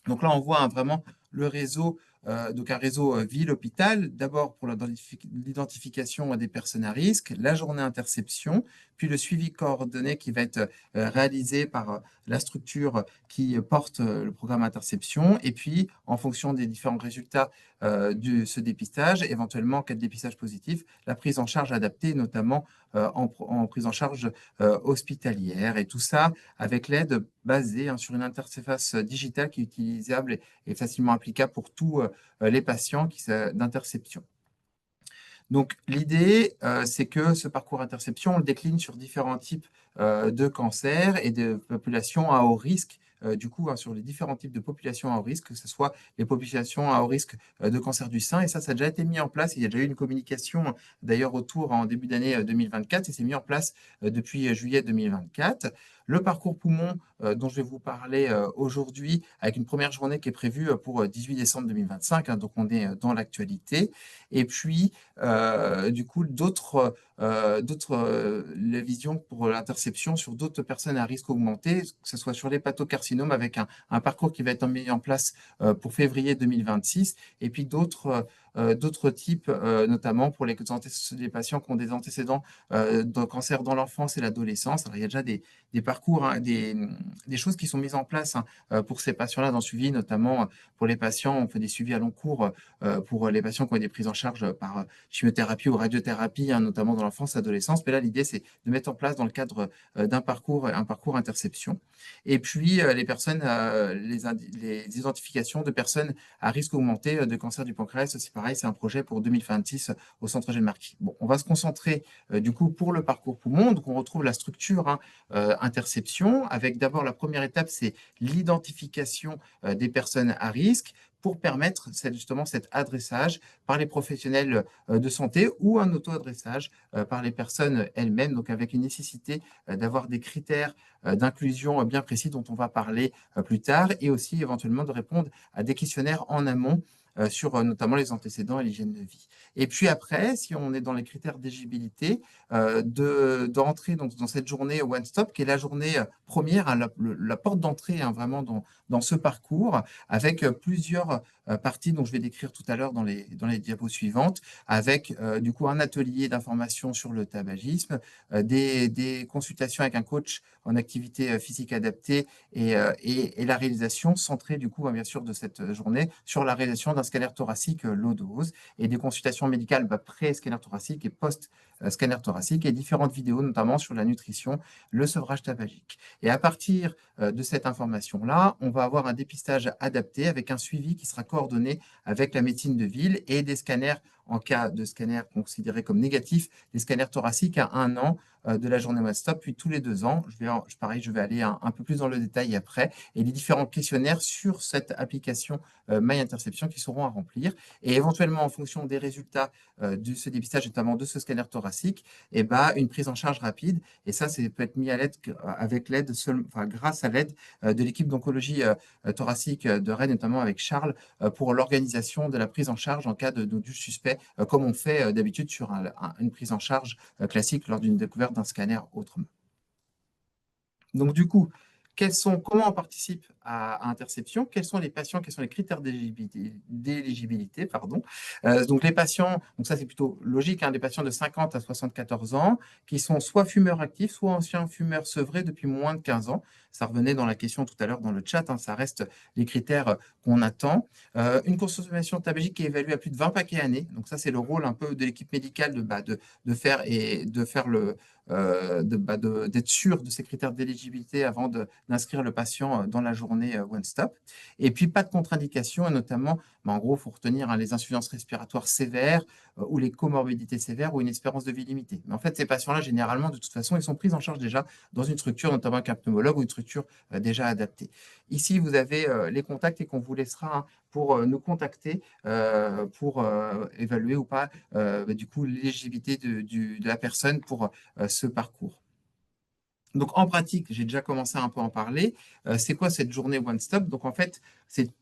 Donc là, on voit vraiment le réseau, donc un réseau ville-hôpital, d'abord pour l'identification des personnes à risque, la journée interception, puis le suivi coordonné qui va être réalisé par la structure qui porte le programme interception, et puis en fonction des différents résultats de ce dépistage, éventuellement, en cas de dépistage positif, la prise en charge adaptée, notamment en prise en charge hospitalière, et tout ça avec l'aide basée hein, sur une interface digitale qui est utilisable et facilement applicable pour tous les patients d'interception. Donc, l'idée, c'est que ce parcours interception, on le décline sur différents types de cancers et de populations à haut risque. Du coup, hein, sur les différents types de populations à haut risque, que ce soit les populations à haut risque de cancer du sein. Et ça a déjà été mis en place. Il y a déjà eu une communication, d'ailleurs, autour en début d'année 2024. Et c'est mis en place depuis juillet 2024. Le parcours poumon dont je vais vous parler aujourd'hui, avec une première journée qui est prévue pour 18 décembre 2025. Hein, donc, on est dans l'actualité. Et puis, du coup, les visions pour l'interception sur d'autres personnes à risque augmenté, que ce soit sur l'hépatocarcinome avec un parcours qui va être mis en place pour février 2026, et puis d'autres types, notamment pour les patients qui ont des antécédents de cancer dans l'enfance et l'adolescence. Alors, il y a déjà des parcours, hein, des choses qui sont mises en place hein, pour ces patients-là dans le suivi, notamment pour les patients, on fait des suivis à long cours pour les patients qui ont des prises en charge par chimiothérapie ou radiothérapie, hein, notamment dans l'enfance et l'adolescence. Mais là, l'idée, c'est de mettre en place dans le cadre un parcours interception. Et puis, les identifications de personnes à risque augmenté de cancer du pancréas, c'est pareil, c'est un projet pour 2026 au Centre Eugène Marquis. Bon, on va se concentrer du coup pour le parcours poumon. Donc, on retrouve la structure hein, interception avec d'abord la première étape, c'est l'identification des personnes à risque pour permettre justement cet adressage par les professionnels de santé ou un auto-adressage par les personnes elles-mêmes, donc avec une nécessité d'avoir des critères d'inclusion bien précis dont on va parler plus tard, et aussi éventuellement de répondre à des questionnaires en amont sur notamment les antécédents et l'hygiène de vie. Et puis après, si on est dans les critères d'éligibilité, d'entrer dans cette journée One Stop, qui est la journée première, hein, la porte d'entrée hein, vraiment dans ce parcours, avec plusieurs parties dont je vais décrire tout à l'heure dans les diapos suivantes, avec du coup un atelier d'information sur le tabagisme, des consultations avec un coach en activité physique adaptée et la réalisation centrée du coup bien sûr de cette journée sur la réalisation d'un scanner thoracique low dose et des consultations médicales pré-scanner thoracique et post-scanner thoracique et différentes vidéos notamment sur la nutrition, le sevrage tabagique. Et à partir de cette information-là, on va avoir un dépistage adapté avec un suivi qui sera coordonné avec la médecine de ville et des scanners en cas de scanner considéré comme négatif, des scanners thoraciques à 1 an de la journée One Stop, puis tous les 2 ans. Pareil, je vais aller un peu plus dans le détail après, et les différents questionnaires sur cette application My Interception qui seront à remplir. Et éventuellement, en fonction des résultats de ce dépistage, notamment de ce scanner thoracique, et ben, une prise en charge rapide. Et ça peut être mis à l'aide grâce à l'aide de l'équipe d'oncologie thoracique de Rennes, notamment avec Charles, pour l'organisation de la prise en charge en cas de nodule suspect fait comme on fait d'habitude sur une prise en charge classique lors d'une découverte d'un scanner autrement. Donc, du coup, comment on participe à Interception? Quels sont les patients? Quels sont les critères d'éligibilité, pardon. Donc, les patients, donc ça c'est plutôt logique, hein, les patients de 50 à 74 ans qui sont soit fumeurs actifs, soit anciens fumeurs sevrés depuis moins de 15 ans. Ça revenait dans la question tout à l'heure dans le chat, hein, ça reste les critères qu'on attend. Une consommation tabagique qui est évaluée à plus de 20 paquets années. Donc, ça c'est le rôle un peu de l'équipe médicale de faire d'être sûr de ces critères d'éligibilité avant d'inscrire le patient dans la journée One Stop. Et puis, pas de contre-indication, et notamment, en gros, il faut retenir les insuffisances respiratoires sévères ou les comorbidités sévères ou une espérance de vie limitée. Mais en fait, ces patients-là, généralement, de toute façon, ils sont pris en charge déjà dans une structure, notamment avec un pneumologue ou une structure déjà adaptée. Ici, vous avez les contacts et qu'on vous laissera pour nous contacter pour évaluer ou pas du coup l'éligibilité de la personne pour ce parcours. Donc, en pratique, j'ai déjà commencé à un peu en parler. C'est quoi cette journée One Stop? Donc, en fait,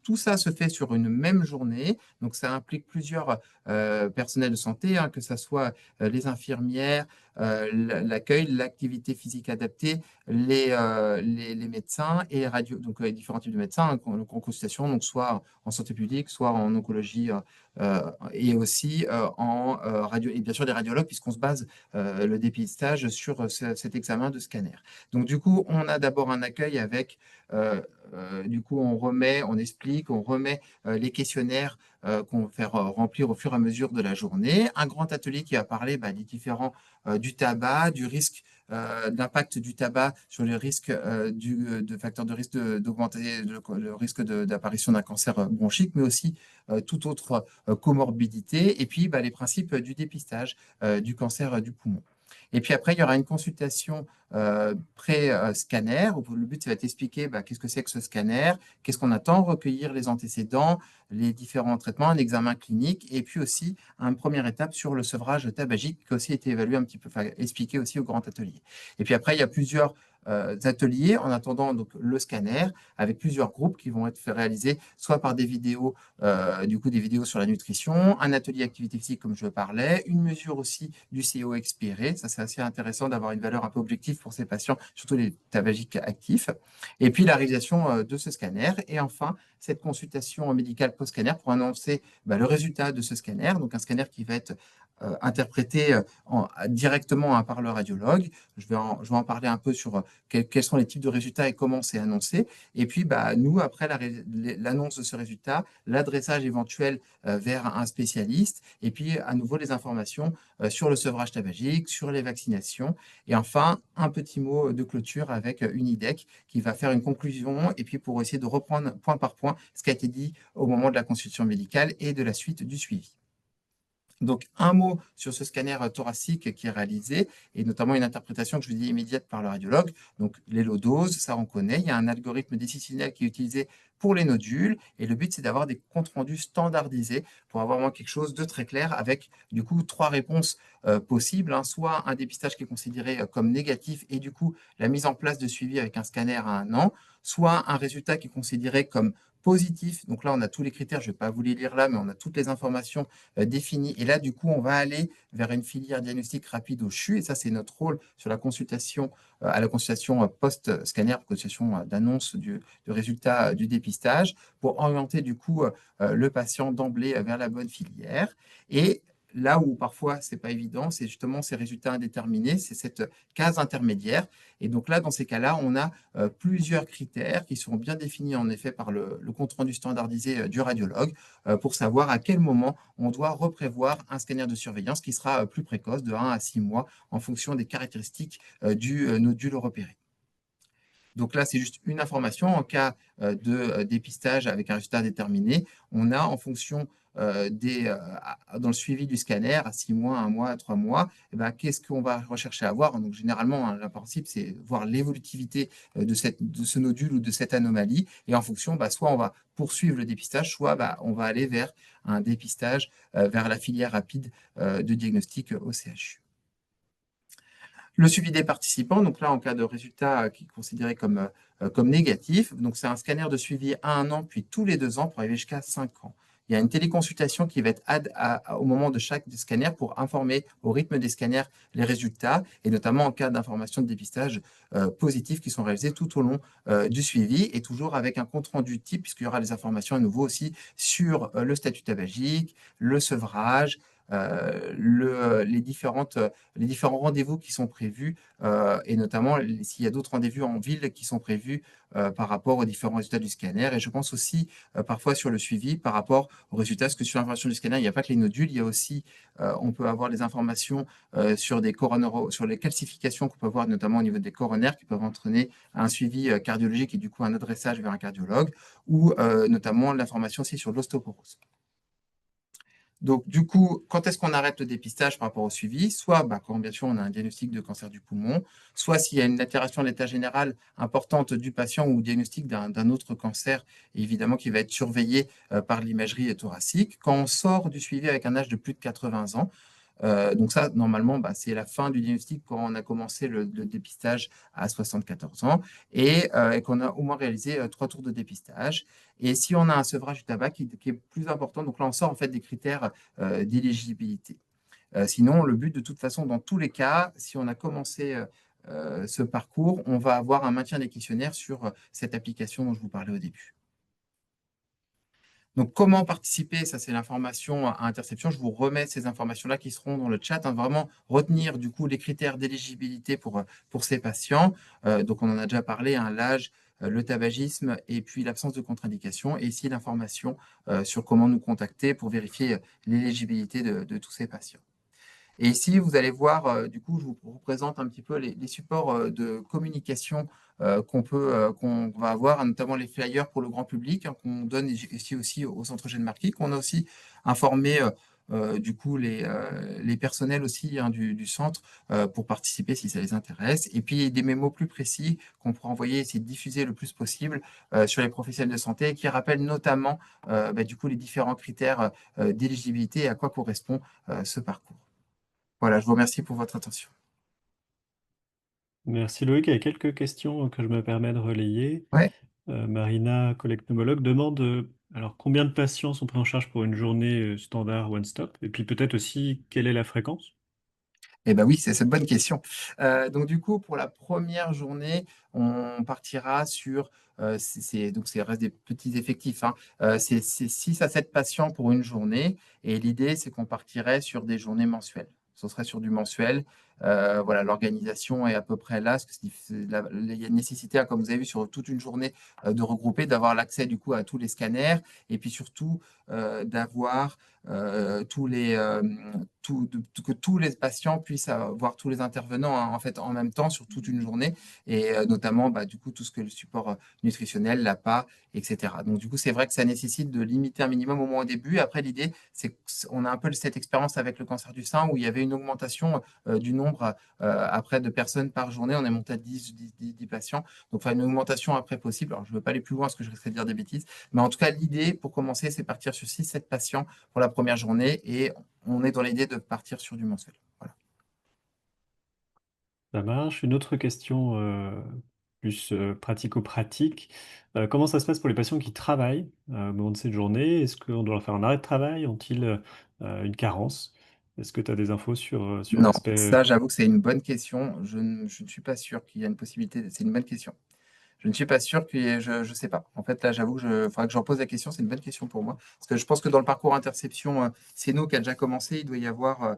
tout ça se fait sur une même journée. Donc, ça implique plusieurs personnels de santé, hein, que ce soit les infirmières, l'accueil, l'activité physique adaptée, les médecins et donc les différents types de médecins, hein, en consultation, donc soit en santé publique, soit en oncologie et aussi en radio, et bien sûr les radiologues, puisqu'on se base le dépistage sur cet examen de scanner. Donc, du coup, on a d'abord un accueil avec, du coup, on explique, on remet les questionnaires qu'on va faire remplir au fur et à mesure de la journée. Un grand atelier qui va parler des différents du tabac, du risque, de l'impact du tabac sur les risques de facteurs de risque d'augmenter le risque d'apparition d'un cancer bronchique, mais aussi toute autre comorbidité. Et puis, les principes du dépistage du cancer du poumon. Et puis après, il y aura une consultation pré-scanner. Le but, ça va t'expliquer qu'est-ce que c'est que ce scanner, qu'est-ce qu'on attend, recueillir les antécédents, les différents traitements, un examen clinique, et puis aussi une première étape sur le sevrage tabagique qui a aussi été évalué un petit peu, expliqué aussi au grand atelier. Et puis après, il y a plusieurs ateliers en attendant donc, le scanner avec plusieurs groupes qui vont être réalisés soit par des vidéos, du coup des vidéos sur la nutrition, un atelier activité physique comme je parlais, une mesure aussi du CO expiré. Ça, c'est assez intéressant d'avoir une valeur un peu objective pour ces patients, surtout les tabagiques actifs. Et puis la réalisation de ce scanner. Et enfin, cette consultation médicale post-scanner pour annoncer le résultat de ce scanner. Donc un scanner qui va être interprété directement par le radiologue. Je vais en parler un peu sur quels sont les types de résultats et comment c'est annoncé. Et puis, nous, après l'annonce de ce résultat, l'adressage éventuel vers un spécialiste, et puis à nouveau les informations sur le sevrage tabagique, sur les vaccinations, et enfin, un petit mot de clôture avec une IDEC qui va faire une conclusion, et puis pour essayer de reprendre point par point ce qui a été dit au moment de la consultation médicale et de la suite du suivi. Donc, un mot sur ce scanner thoracique qui est réalisé, et notamment une interprétation que je vous dis immédiate par le radiologue. Donc, les low doses, ça on connaît. Il y a un algorithme décisionnel qui est utilisé pour les nodules, et le but, c'est d'avoir des comptes rendus standardisés pour avoir vraiment quelque chose de très clair avec, du coup, 3 réponses possibles, hein. Soit un dépistage qui est considéré comme négatif, et du coup, la mise en place de suivi avec un scanner à 1 an, soit un résultat qui est considéré comme positif. Donc là, on a tous les critères, je ne vais pas vous les lire là, mais on a toutes les informations définies. Et là, du coup, on va aller vers une filière diagnostic rapide au CHU. Et ça, c'est notre rôle sur la consultation, à la consultation post-scanner, consultation d'annonce du résultat du dépistage, pour orienter du coup le patient d'emblée vers la bonne filière. Et là où parfois c'est pas évident, c'est justement ces résultats indéterminés, c'est cette case intermédiaire. Et donc là, dans ces cas-là, on a plusieurs critères qui seront bien définis en effet par le compte-rendu standardisé du radiologue pour savoir à quel moment on doit reprévoir un scanner de surveillance qui sera plus précoce, de 1 à 6 mois, en fonction des caractéristiques du nodule repéré. Donc là, c'est juste une information. En cas de dépistage avec un résultat déterminé, on a en fonction dans le suivi du scanner, à 6 mois, 1 mois, 3 mois, qu'est-ce qu'on va rechercher à voir? Donc généralement, hein, le principe, c'est voir l'évolutivité de ce nodule ou de cette anomalie. Et en fonction, soit on va poursuivre le dépistage, soit on va aller vers un dépistage, vers la filière rapide de diagnostic au CHU. Le suivi des participants, donc là, en cas de résultat qui est considéré comme négatif, donc c'est un scanner de suivi à 1 an, puis tous les 2 ans pour arriver jusqu'à 5 ans. il y a une téléconsultation qui va être au moment de chaque scanner pour informer au rythme des scanners les résultats, et notamment en cas d'information de dépistage positifs qui sont réalisés tout au long du suivi, et toujours avec un compte-rendu type, puisqu'il y aura des informations à nouveau aussi sur le statut tabagique, le sevrage, les différents rendez-vous qui sont prévus, et notamment s'il y a d'autres rendez-vous en ville qui sont prévus par rapport aux différents résultats du scanner. Et je pense aussi parfois sur le suivi par rapport aux résultats, parce que sur l'information du scanner, il n'y a pas que les nodules, il y a aussi, on peut avoir les informations sur les calcifications qu'on peut avoir notamment au niveau des coronaires, qui peuvent entraîner un suivi cardiologique et du coup un adressage vers un cardiologue, ou notamment l'information aussi sur l'ostéoporose. Donc, du coup, quand est-ce qu'on arrête le dépistage par rapport au suivi? Soit quand, bien sûr, on a un diagnostic de cancer du poumon, soit s'il y a une altération de l'état général importante du patient ou diagnostic d'un autre cancer, évidemment, qui va être surveillé par l'imagerie thoracique. Quand on sort du suivi avec un âge de plus de 80 ans, donc ça, normalement, c'est la fin du diagnostic quand on a commencé le dépistage à 74 ans, et qu'on a au moins réalisé 3 tours de dépistage. Et si on a un sevrage du tabac qui est plus important, donc là, on sort en fait des critères d'éligibilité. Sinon, le but de toute façon, dans tous les cas, si on a commencé ce parcours, on va avoir un maintien des questionnaires sur cette application dont je vous parlais au début. Donc, comment participer? Ça, c'est l'information à Interception. Je vous remets ces informations-là qui seront dans le chat, hein. Vraiment retenir du coup les critères d'éligibilité pour ces patients. Donc, on en a déjà parlé, hein, l'âge, le tabagisme et puis l'absence de contre-indication. Et ici, l'information sur comment nous contacter pour vérifier l'éligibilité de tous ces patients. Et ici, vous allez voir, du coup, je vous représente un petit peu les supports de communication qu'on va avoir, hein, notamment les flyers pour le grand public, hein, qu'on donne ici aussi au Centre Eugène Marquis, qu'on a aussi informé du coup les personnels aussi, hein, du centre pour participer si ça les intéresse. Et puis des mémos plus précis qu'on pourra envoyer, essayer de diffuser le plus possible sur les professionnels de santé, qui rappellent notamment du coup les différents critères d'éligibilité et à quoi correspond ce parcours. Voilà, je vous remercie pour votre attention. Merci Loïc. Il y a quelques questions que je me permets de relayer. Ouais. Marina, collègue pneumologue, demande alors combien de patients sont pris en charge pour une journée standard one-stop? Et puis peut-être aussi quelle est la fréquence? Eh ben oui, c'est une bonne question. Donc du coup, pour la première journée, on partira sur, donc c'est reste des petits effectifs, hein. C'est 6 à 7 patients pour une journée, et l'idée, c'est qu'on partirait sur des journées mensuelles. Ce serait sur du mensuel. Voilà, l'organisation est à peu près là, parce que il y a une nécessité, hein, comme vous avez vu, sur toute une journée, de regrouper, d'avoir l'accès du coup à tous les scanners, et puis surtout d'avoir tous les, que tous les patients puissent voir tous les intervenants, hein, en fait, en même temps sur toute une journée, et notamment du coup tout ce que le support nutritionnel, l'APA, etc. Donc du coup, c'est vrai que ça nécessite de limiter un minimum au moins au début. Après, l'idée, c'est qu'on a un peu cette expérience avec le cancer du sein où il y avait une augmentation du nombre après de personnes par journée. On est monté à 10 patients. Donc, enfin, une augmentation après possible. Alors, je ne veux pas aller plus loin parce que je risquerais de dire des bêtises. Mais en tout cas, l'idée, pour commencer, c'est partir sur 6-7 patients pour la première journée, et on est dans l'idée de partir sur du mensuel. Voilà. Ça marche. Une autre question plus pratico-pratique. Comment ça se passe pour les patients qui travaillent au moment de cette journée? Est-ce qu'on doit leur faire un arrêt de travail? Ont-ils une carence? Est-ce que tu as des infos sur Non, l'aspect... ça, j'avoue que c'est une bonne question. Je ne suis pas sûr qu'il y ait une possibilité. C'est une bonne question. Je ne suis pas sûr que je ne sais pas. En fait, là, j'avoue que faudra que j'en pose la question. C'est une bonne question pour moi. Parce que je pense que dans le parcours interception, c'est nous qui a déjà commencé. Il doit y avoir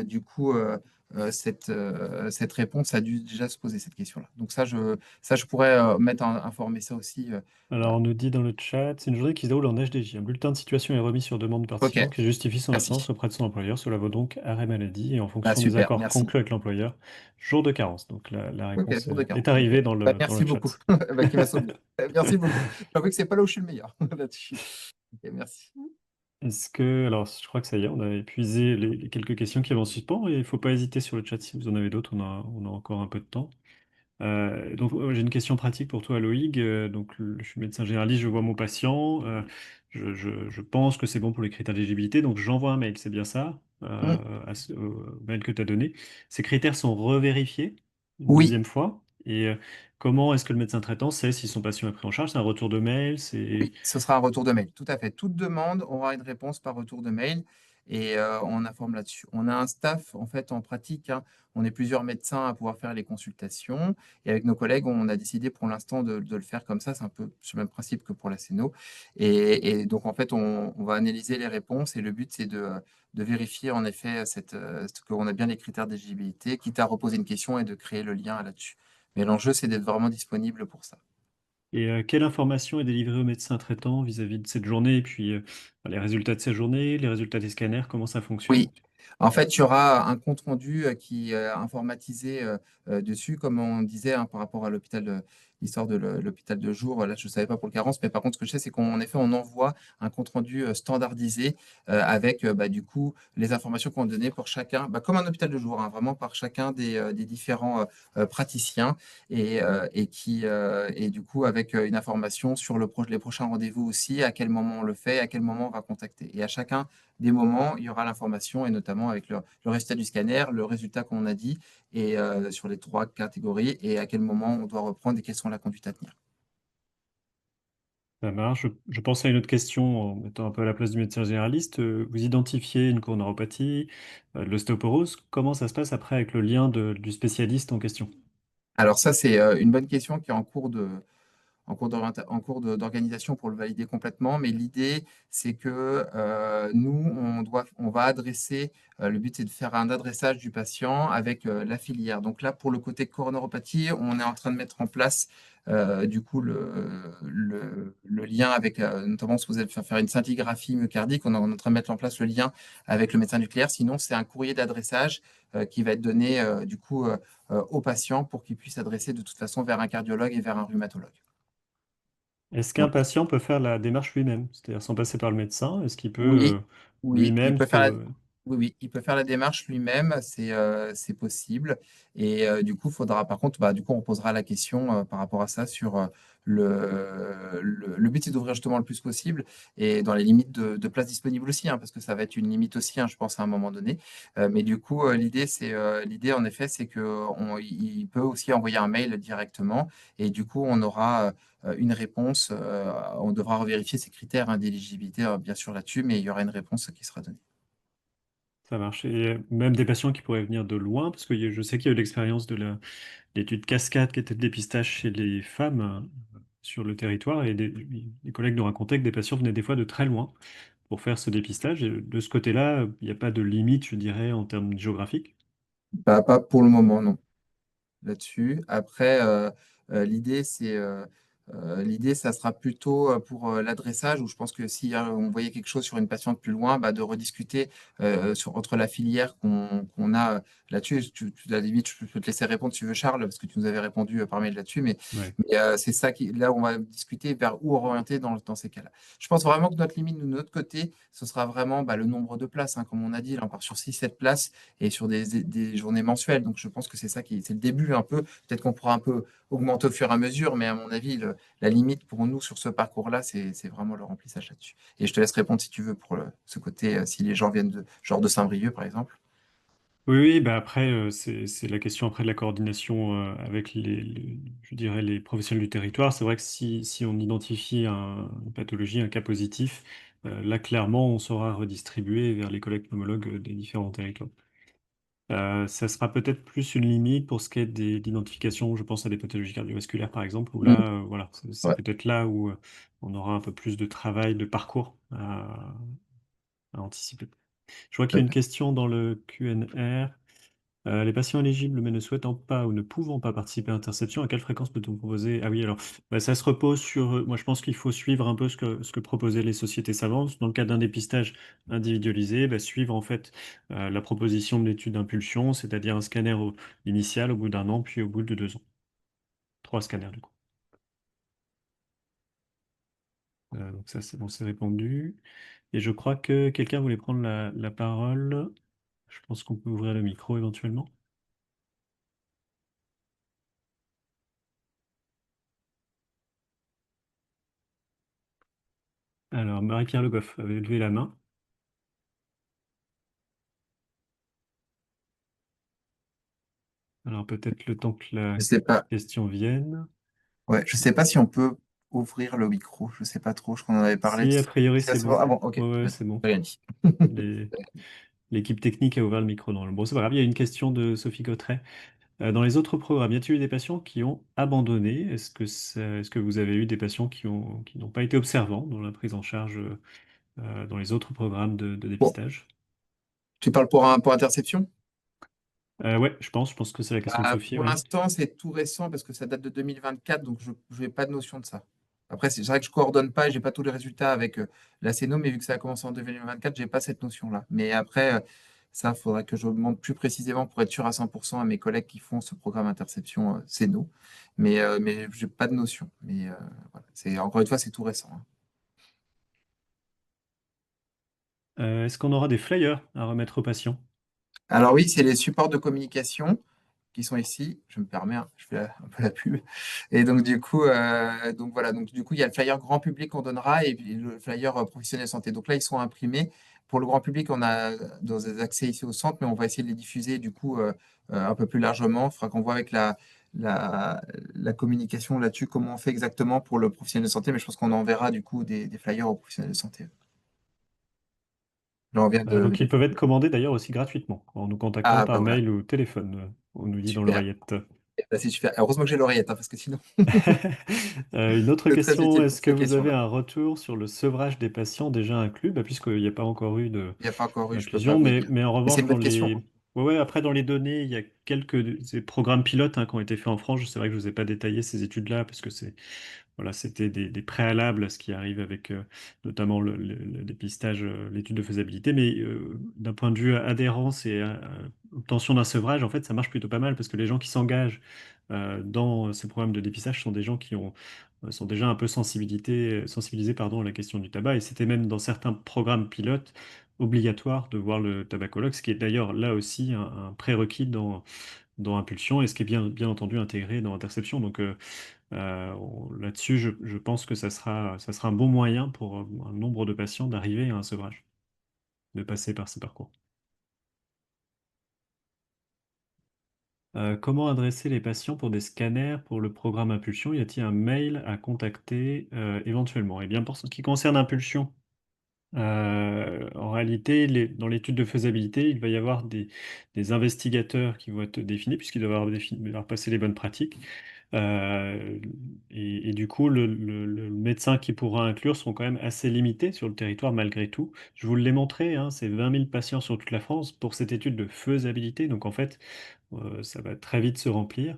du coup cette réponse a dû déjà se poser cette question-là. Donc ça, je pourrais informer ça aussi. Alors, on nous dit dans le chat, c'est une journée qui se déroule en HDJ. Un bulletin de situation est remis sur demande par Ok, patient qui justifie son absence merci. auprès de son employeur. Cela vaut donc arrêt maladie et en Bah, fonction des super, accords merci. conclus avec l'employeur, jour de carence. Donc, la Ok, réponse jour de est carence. Ok. arrivée Bah, dans le merci beaucoup. chat. Qui m'a sauvé. Merci beaucoup. J'avoue que c'est pas là où je suis le meilleur là-dessus. Ok, merci. Est-ce que, alors je crois que ça y est, on a épuisé les quelques questions qui avaient en suspens et il ne faut pas hésiter sur le chat si vous en avez d'autres, on a encore un peu de temps. Donc j'ai une question pratique pour toi Loïc. Je suis médecin généraliste, je vois mon patient, je pense que c'est bon pour les critères d'éligibilité, donc j'envoie un mail, c'est bien ça, Hmm. au mail que tu as donné. Ces critères sont revérifiés une Oui, deuxième fois. Et comment est-ce que le médecin traitant sait si son patient est pris en charge? C'est un retour de mail, c'est... Oui, ce sera un retour de mail. Tout à fait. Toute demande aura une réponse par retour de mail et on informe là-dessus. On a un staff, en fait, en pratique, hein. On est plusieurs médecins à pouvoir faire les consultations et avec nos collègues, on a décidé pour l'instant de le faire comme ça. C'est un peu sur le même principe que pour la CNO. Et donc, en fait, on va analyser les réponses et le but, c'est de vérifier en effet qu'on a bien les critères d'éligibilité, quitte à reposer une question et de créer le lien là-dessus. Mais l'enjeu, c'est d'être vraiment disponible pour ça. Et quelle information est délivrée au médecin traitant vis-à-vis de cette journée? Et puis, les résultats de cette journée, les résultats des scanners, comment ça fonctionne? Oui, en fait, il y aura un compte rendu qui est informatisé dessus, comme on disait hein, par rapport à l'histoire de l'hôpital de jour. Là, je ne savais pas pour le carence, mais par contre, ce que je sais, c'est qu'en effet, on envoie un compte rendu standardisé avec du coup les informations qu'on donnait pour chacun, comme un hôpital de jour, hein, vraiment par chacun des différents praticiens et du coup avec une information sur les prochains rendez-vous aussi, à quel moment on le fait, à quel moment on va contacter. Et à chacun des moments, il y aura l'information, et notamment avec le résultat du scanner, le résultat qu'on a dit, et sur les trois catégories, et à quel moment on doit reprendre et quelles sont la conduite à tenir. Ça marche. Je pense à une autre question en mettant un peu à la place du médecin généraliste. Vous identifiez une coronariopathie, de l'ostéoporose. Comment ça se passe après avec le lien du spécialiste en question? Alors ça, c'est une bonne question qui est en cours d'organisation pour le valider complètement. Mais l'idée, c'est que nous, on va adresser, le but, c'est de faire un adressage du patient avec la filière. Donc là, pour le côté coronaropathie, on est en train de mettre en place du coup le lien avec, notamment si vous allez faire une scintigraphie myocardique, on est en train de mettre en place le lien avec le médecin nucléaire. Sinon, c'est un courrier d'adressage qui va être donné du coup au patient pour qu'il puisse s'adresser de toute façon vers un cardiologue et vers un rhumatologue. Est-ce qu'un Donc, patient peut faire la démarche lui-même, c'est-à-dire sans passer par le médecin? Est-ce qu'il peut oui, oui, lui-même oui, oui, il peut faire la démarche lui-même, c'est possible. Et du coup, faudra, par contre, du coup, on posera la question par rapport à ça sur le but, c'est d'ouvrir justement le plus possible et dans les limites de places disponibles aussi, hein, parce que ça va être une limite aussi, hein, je pense, à un moment donné. Mais du coup, l'idée, en effet, c'est qu'il peut aussi envoyer un mail directement et du coup, on aura une réponse. On devra revérifier ces critères hein, d'éligibilité, bien sûr, là-dessus, mais il y aura une réponse qui sera donnée. ça marche? Et même des patients qui pourraient venir de loin, parce que je sais qu'il y a eu l'expérience de l'étude Cascade qui était le dépistage chez les femmes sur le territoire, et les collègues nous racontaient que des patients venaient des fois de très loin pour faire ce dépistage. Et de ce côté-là, il n'y a pas de limite, je dirais, en termes géographiques. Pas pour le moment, non. Là-dessus. Après, l'idée, ça sera plutôt pour l'adressage, où je pense que si on voyait quelque chose sur une patiente plus loin, de rediscuter entre la filière qu'on a là-dessus. À la limite, je peux te laisser répondre si tu veux, Charles, parce que tu nous avais répondu par mail là-dessus, Ouais. mais c'est ça là où on va discuter vers où orienter dans ces cas-là. Je pense vraiment que notre limite, nous, de notre côté, ce sera vraiment le nombre de places, hein, comme on a dit, là, on part sur 6 7 places et sur des journées mensuelles. Donc, je pense que c'est le début un peu. Peut-être qu'on pourra un peu augmenter au fur et à mesure, mais à mon avis, la limite pour nous sur ce parcours-là, c'est vraiment le remplissage là-dessus. Et je te laisse répondre si tu veux pour ce côté, si les gens viennent genre de Saint-Brieuc, par exemple. Oui, oui, bah après, c'est la question après de la coordination avec je dirais les professionnels du territoire. C'est vrai que si on identifie une pathologie, un cas positif, là, clairement, on saura redistribuer vers les collègues pneumologues des différents territoires. Ça sera peut-être plus une limite pour ce qui est d'identification, je pense à des pathologies cardiovasculaires, par exemple, où Mm. là, voilà, c'est Ouais, peut-être là où on aura un peu plus de travail, de parcours à anticiper. Je vois tout qu'il y à a une fait. question dans le Q&R. Les patients éligibles mais ne souhaitant pas ou ne pouvant pas participer à l'interception, à quelle fréquence peut-on proposer? Ah oui, alors ça se repose sur... moi, je pense qu'il faut suivre un peu ce que proposaient les sociétés savantes. Dans le cas d'un dépistage individualisé, suivre en fait la proposition de l'étude d'impulsion, c'est-à-dire un scanner initial au bout d'un an, puis au bout de 2 ans. 3 scanners du coup. Donc ça, c'est bon, c'est répondu. Et je crois que quelqu'un voulait prendre la parole. Je pense qu'on peut ouvrir le micro éventuellement. Alors, Marie-Pierre Le Goff avait levé la main. Alors peut-être le temps que la Je sais pas. question vienne. Ouais, je sais pas si on peut ouvrir le micro. Je sais pas trop. Je crois qu'on en avait parlé. Si, a priori, Ça, c'est c'est bon. bon. Ah bon, ok. Ouais, ouais, Très c'est bien. bon. Rien dit. Les- L'équipe technique a ouvert le micro dans le... Bon, c'est pas grave, il y a une question de Sophie Gautret. Dans les autres programmes, y a-t-il eu des patients qui ont abandonné? Est-ce que vous avez eu des patients qui n'ont pas été observants dans la prise en charge dans les autres programmes de Bon, dépistage? tu parles pour interception? Ouais, je pense que c'est la question de Bah, Sophie, pour oui. l'instant, c'est tout récent parce que ça date de 2024, donc je n'ai pas de notion de ça. Après, c'est vrai que je coordonne pas et j'ai pas tous les résultats avec la CNO, mais vu que ça a commencé en 2024, j'ai pas cette notion-là. Mais après, ça, il faudrait que je demande plus précisément pour être sûr à 100% à mes collègues qui font ce programme interception CNO. Mais j'ai pas de notion. Mais voilà. Encore une fois, c'est tout récent, hein. Est-ce qu'on aura des flyers à remettre aux patients? Alors oui, c'est les supports de communication qui sont ici. Je me permets, hein, je fais un peu la pub. Et donc voilà, donc du coup, il y a le flyer grand public qu'on donnera et puis le flyer professionnel santé. Donc là, ils sont imprimés. Pour le grand public, on a dans des accès ici au centre, mais on va essayer de les diffuser un peu plus largement. Il faudra qu'on voit avec la, la communication là-dessus comment on fait exactement pour le professionnel de santé, mais je pense qu'on enverra du coup des flyers aux professionnels de santé. Là, on vient de Donc ils mettre. peuvent être commandés d'ailleurs aussi gratuitement en nous contactant Ah, bah par voilà, mail ou téléphone, on nous dit dans super. l'oreillette. Bah, c'est super. Heureusement que j'ai l'oreillette, hein, parce que sinon, Une autre c'est très question, utile pour est-ce que cette vous avez question-là. un retour sur le sevrage des patients déjà inclus? Bah, puisqu'il n'y a pas encore eu Il n'y a pas encore eu, je ne peux pas d'inclusion, vous dire. mais en Mais c'est revanche, une bonne question, hein. ouais, ouais, après dans les données, il y a ces programmes pilotes qui ont été faits en France. C'est vrai que je ne vous ai pas détaillé ces études-là, parce que voilà, c'était des préalables à ce qui arrive avec notamment le dépistage, l'étude de faisabilité. Mais d'un point de vue adhérence et obtention d'un sevrage, en fait, ça marche plutôt pas mal parce que les gens qui s'engagent dans ce programme de dépistage sont des gens qui sont déjà un peu sensibilisés pardon, à la question du tabac. Et c'était même dans certains programmes pilotes obligatoire de voir le tabacologue, ce qui est d'ailleurs là aussi un prérequis dans Impulsion et ce qui est bien entendu intégré dans Interception. Donc, là-dessus, je pense que ça sera un bon moyen pour un nombre de patients d'arriver à un sevrage, de passer par ces parcours. Comment adresser les patients pour des scanners pour le programme Impulsion? Y a-t-il un mail à contacter éventuellement? Eh bien, pour ce qui concerne Impulsion, en réalité, dans l'étude de faisabilité, il va y avoir des investigateurs qui vont être définis, puisqu'ils doivent avoir passé les bonnes pratiques. Euh, et du coup, le médecin qui pourra inclure sont quand même assez limités sur le territoire malgré tout. Je vous l'ai montré, hein, c'est 20 000 patients sur toute la France pour cette étude de faisabilité. Donc en fait, ça va très vite se remplir.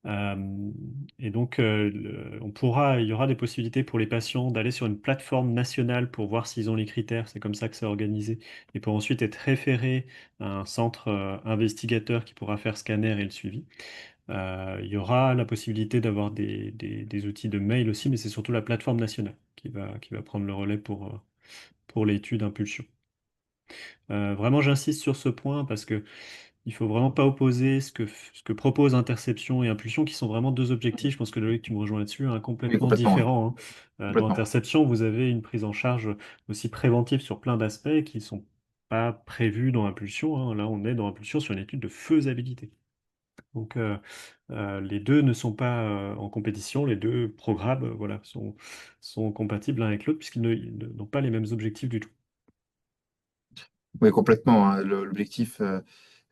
Euh, et donc, il y aura des possibilités pour les patients d'aller sur une plateforme nationale pour voir s'ils ont les critères. C'est comme ça que c'est organisé. Et pour ensuite être référé à un centre investigateur qui pourra faire scanner et le suivi. Il y aura la possibilité d'avoir des outils de mail aussi, mais c'est surtout la plateforme nationale qui va prendre le relais pour l'étude Impulsion. Vraiment, j'insiste sur ce point parce que il faut vraiment pas opposer ce que propose Interception et Impulsion, qui sont vraiment deux objectifs. Je pense que Loïc, tu me rejoins là-dessus, hein, Oui, complètement complètement, ouais. différents. Dans Complètement. Interception, vous avez une prise en charge aussi préventive sur plein d'aspects qui sont pas prévus dans Impulsion, hein. Là, on est dans Impulsion sur une étude de faisabilité. Donc, les deux ne sont pas en compétition. Les deux programmes, voilà, sont compatibles l'un avec l'autre puisqu'n'ont pas les mêmes objectifs du tout. Oui, complètement, hein. L'objectif,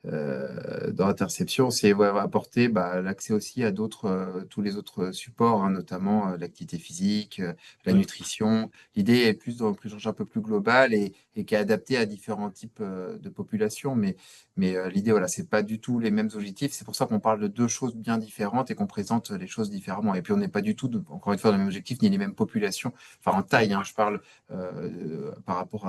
dans l'interception, c'est ouais, apporter bah, l'accès aussi à tous les autres supports, hein, notamment l'activité physique, la Ouais. nutrition. L'idée est plus dans une prise en charge un peu plus globale et qui est adaptée à différents types de populations. Mais l'idée, voilà, c'est pas du tout les mêmes objectifs. C'est pour ça qu'on parle de deux choses bien différentes et qu'on présente les choses différemment. Et puis, on n'est pas du tout, encore une fois, dans les mêmes objectifs ni les mêmes populations. Enfin, en taille, hein, je parle par rapport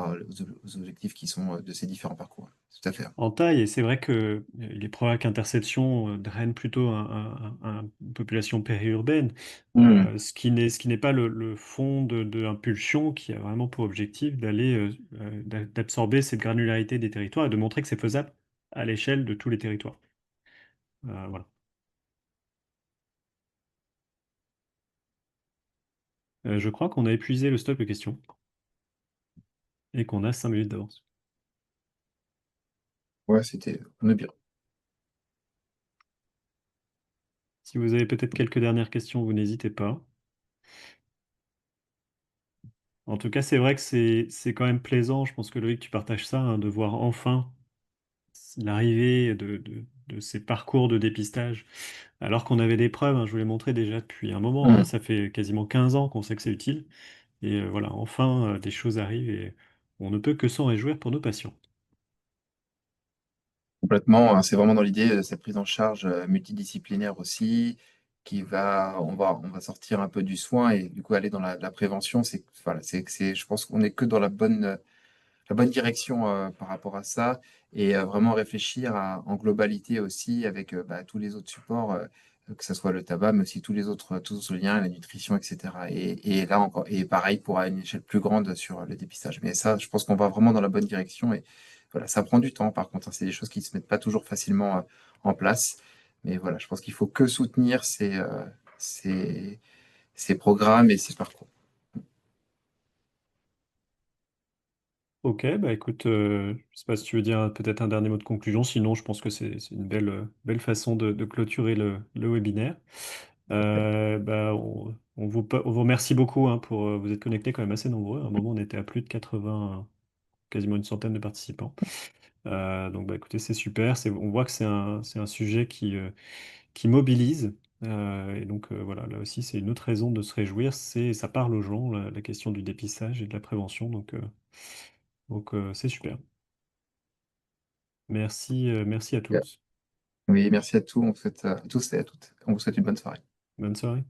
aux objectifs qui sont de ces différents parcours. Tout à fait. En taille, et c'est vrai que les PROAC interception drainent plutôt une population périurbaine, Hmm. ce qui n'est pas le fond de Impulsion, qui a vraiment pour objectif d'absorber cette granularité des territoires et de montrer que c'est faisable à l'échelle de tous les territoires. Voilà. Je crois qu'on a épuisé le stock de questions et qu'on a 5 minutes d'avance. Ouais, c'était. On est bien. Si vous avez peut-être quelques dernières questions, vous n'hésitez pas. En tout cas, c'est vrai que c'est quand même plaisant. Je pense que Loïc, tu partages ça, hein, de voir enfin l'arrivée de ces parcours de dépistage. Alors qu'on avait des preuves, hein, je vous l'ai montré déjà depuis un moment, hein, Mm. ça fait quasiment 15 ans qu'on sait que c'est utile. Et voilà, enfin, des choses arrivent et on ne peut que s'en réjouir pour nos patients. Complètement, hein, c'est vraiment dans l'idée de cette prise en charge multidisciplinaire aussi, on va sortir un peu du soin et du coup aller dans la prévention. Voilà, je pense qu'on est que dans la bonne direction par rapport à ça et vraiment réfléchir en globalité aussi avec tous les autres supports, que ce soit le tabac, mais aussi tous les autres liens, la nutrition, etc. Et là encore, et pareil pour à une échelle plus grande sur le dépistage. Mais ça, je pense qu'on va vraiment dans la bonne direction et voilà, ça prend du temps par contre, hein. C'est des choses qui ne se mettent pas toujours facilement en place. Mais voilà, je pense qu'il faut que soutenir ces, ces programmes et ces parcours. Ok, bah écoute, je sais pas si tu veux dire peut-être un dernier mot de conclusion, sinon je pense que c'est une belle façon de clôturer le webinaire. On vous remercie beaucoup, hein, pour vous être connectés quand même assez nombreux. À un moment, on était à plus de 80, quasiment une centaine de participants. Donc bah écoutez, c'est super. On voit que c'est un sujet qui mobilise. Et donc voilà, là aussi, c'est une autre raison de se réjouir. Ça parle aux gens, la question du dépistage et de la prévention. Donc c'est super. Merci à tous. Oui, merci à tous. On vous souhaite, à tous et à toutes. On vous souhaite une bonne soirée. Bonne soirée.